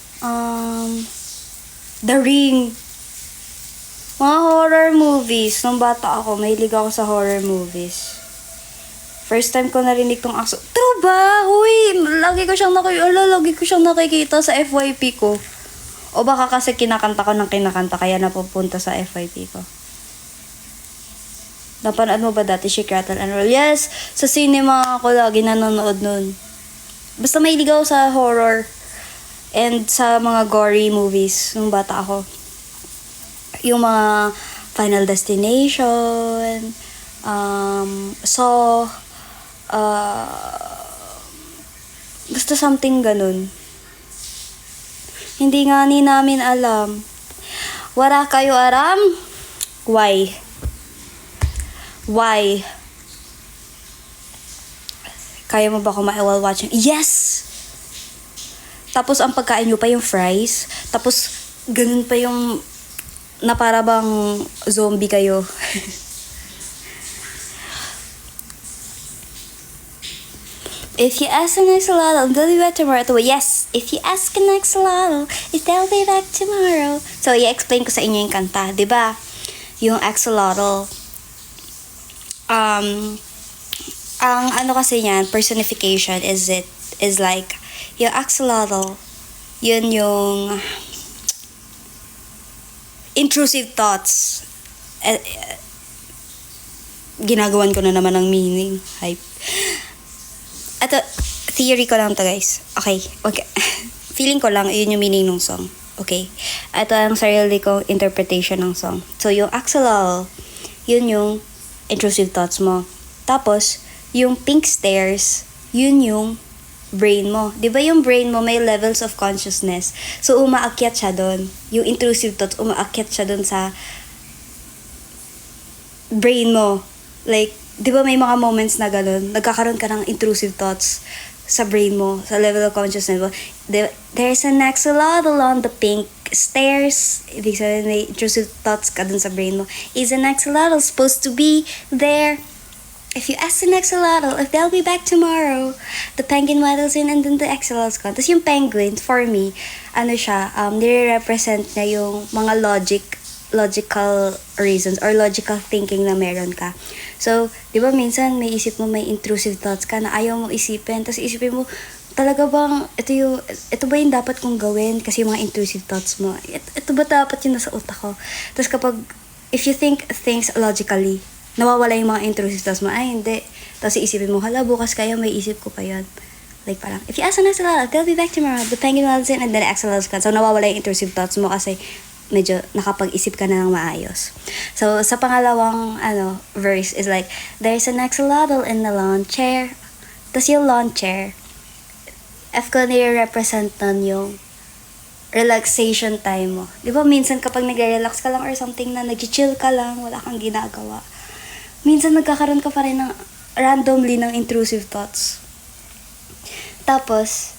The Ring. Mga horror movies. Nung bata ako, mahilig ako sa horror movies. First time ko narinig tong aso. True ba? Uy, lagi ko siyang nakikita sa FYP ko. O baka kasi kinakanta ko ng kinakanta kaya napupunta sa FYP ko. Napanood mo ba dati si Rattle and Roll? Yes! Sa cinema ako lagi nanonood nun. Basta mahilig ako sa horror and sa mga gory movies nung bata ako. Yung mga Final Destination, Saw, basta something ganun. Hindi nga ni namin alam. Wala kayo aram? Why? Why? Kaya mo ba kumain while watching? Yes! Tapos ang pagkain nyo pa yung fries. Tapos ganun pa yung na para bang zombie kayo. If you ask an axolotl, they'll be back tomorrow. Yes, if you ask an axolotl, if they'll be back tomorrow. So, i-explain ko sa inyo yung kanta. Diba? Yung axolotl. Ang ano kasi yan, personification is like, yung axolotl, yun yung intrusive thoughts. Ginagawan ko na naman ng meaning. Hype. Ito, theory ko lang to guys. Okay. Feeling ko lang, yun yung meaning ng song. Okay. Ito ang sarili kong interpretation ng song. So, yung axolotl, yun yung intrusive thoughts mo. Tapos, yung pink stairs, yun yung brain mo. Di ba yung brain mo may levels of consciousness? So, umaakyat siya doon. Yung intrusive thoughts, umaakyat siya doon sa brain mo. Like, di ba may mga moments na gano'n? Nagkakaroon ka ng intrusive thoughts sa brain mo, sa level of consciousness mo. There's an axolotl on the pink stairs. Ibig sabihin, may intrusive thoughts ka dun sa brain mo. Is an axolotl supposed to be there? If you ask an axolotl if they'll be back tomorrow, the penguin waddles in and then the axolotl's gone. Tapos yung penguin, for me, ano siya, nire-represent niya yung mga logical reasons or logical thinking na meron ka. So, di ba minsan may isip mo may intrusive thoughts ka na ayaw mo isipin. Tapos isipin mo, talaga bang ito ba yung dapat kong gawin? Kasi yung mga intrusive thoughts mo, ito ba dapat yung nasa utak ko? Tapos kapag, if you think things logically, nawawala yung mga intrusive thoughts mo, ay hindi. Tapos isipin mo, hala, bukas kaya may isip ko pa yun. Like parang, if you ask an axolotl, they'll be back tomorrow. The penguin waddles in and then the axolotl's gone. So nawawala yung intrusive thoughts mo kasi medyo nakapag-isip ka na ng maayos. So, sa pangalawang verse is like, there's an axolotl in the lawn chair. Tapos yung lawn chair, F ko nire-represent nun yung relaxation time mo. Di ba minsan kapag nag-relax ka lang or something na nag-chill ka lang, wala kang ginagawa. Minsan nagkakaroon ka pa rin ng randomly ng intrusive thoughts. Tapos,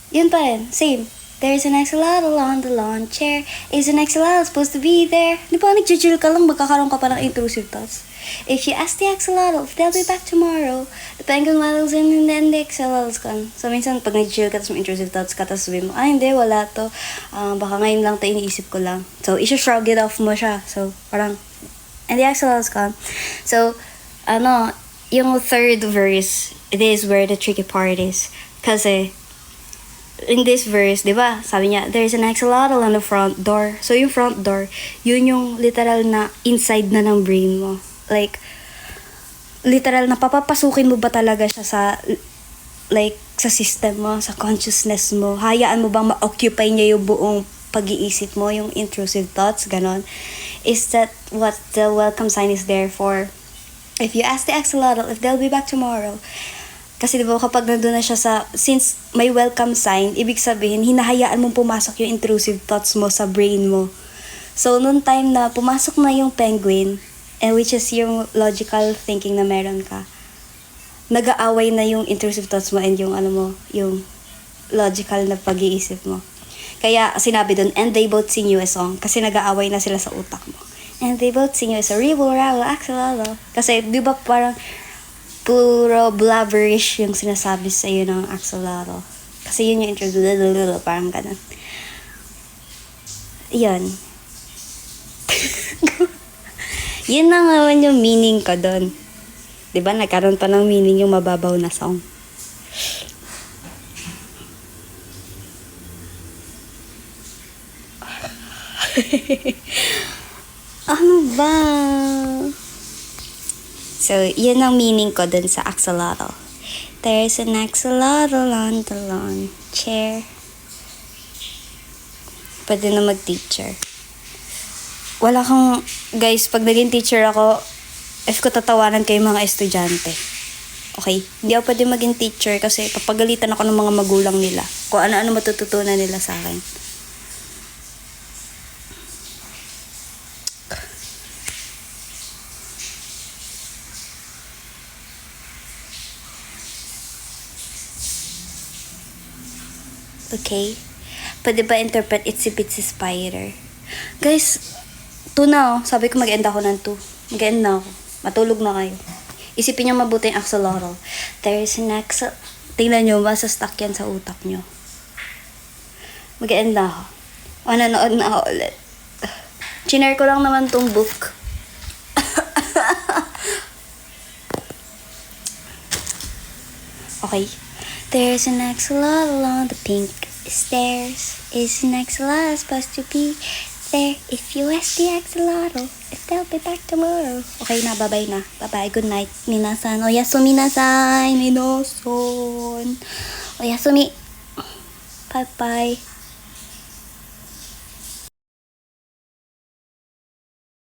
yun pa rin, same. There's an axolotl on the lawn chair. Is an axolotl supposed to be there? Di ba nag-chill ka lang, magkakaroon ka pa ng intrusive thoughts. If you ask the axolotl if they'll be back tomorrow, the penguin waddles in and then the axolotl's gone. So minsan pag nag-chill ka, tapos may intrusive thoughts ka, tapos sabihin mo, hindi, wala to. Baka ngayon lang to, iniisip ko lang. So, isa-shrug it off mo siya. So, parang, and the axolotl's gone. So, yung third verse, it is where the tricky part is. Kasi, in this verse, di ba? Sabi niya, there's an axolotl on the front door. So, yung front door, yun yung literal na inside na ng brain mo. Like, literal na papapasukin mo ba talaga siya sa, like, sa system mo, sa consciousness mo? Hayaan mo bang ma-occupy niya yung buong pag-iisip mo, yung intrusive thoughts, ganon? Is that what the welcome sign is there for? If you ask the axolotl if they'll be back tomorrow, kasi diba kapag nandun na siya sa, since may welcome sign, ibig sabihin, hinahayaan mong pumasok yung intrusive thoughts mo sa brain mo. So, noong time na pumasok na yung penguin, and which is yung logical thinking na meron ka, nag-aaway na yung intrusive thoughts mo and yung ano mo, yung logical na pag-iisip mo. Kaya sinabi dun, and they both sing you a song, kasi nag-aaway na sila sa utak mo. And they both sing you a song, Ribble, Rabble, Axolotl. Kasi di ba parang puro blabberish yung sinasabi sa iyo ng axolotl. Kasi yun yung intro, parang ganun. Yun. Yun na naman yung meaning ko doon. Diba, nagkaroon pa ng meaning yung mababaw na song. Ano ba? So, yun ang meaning ko dun sa axolotl. There's an axolotl on the lawn chair. Pwede na mag-teacher. Wala kang, guys, pag naging teacher ako, if ko tatawanan kayo mga estudyante. Okay? Hindi ako pwede maging teacher kasi papagalitan ako ng mga magulang nila. Kung ano-ano matututunan nila sa akin. Okay? Pwede ba interpret Itsy Bitsy Spider? Guys, 2 na oh. Sabi ko mag-end ako ng 2. Mag-end na ako. Matulog na kayo. Isipin nyo mabuti yung axolotl. There is an axolotl. Tingnan nyo, masa-stuck yan sa utak nyo. Mag-end na ako. O, nanood na ako ulit. Chinare ko lang naman tong book. Okay. There's an axolotl on the pink stairs. Is an axolotl supposed to be there? If you ask the axolotl if they'll be back tomorrow. Okay na, bye-bye na. Bye-bye, good night. Minasan. Oyasumi nasai. Minasan. Oyasumi. Bye-bye.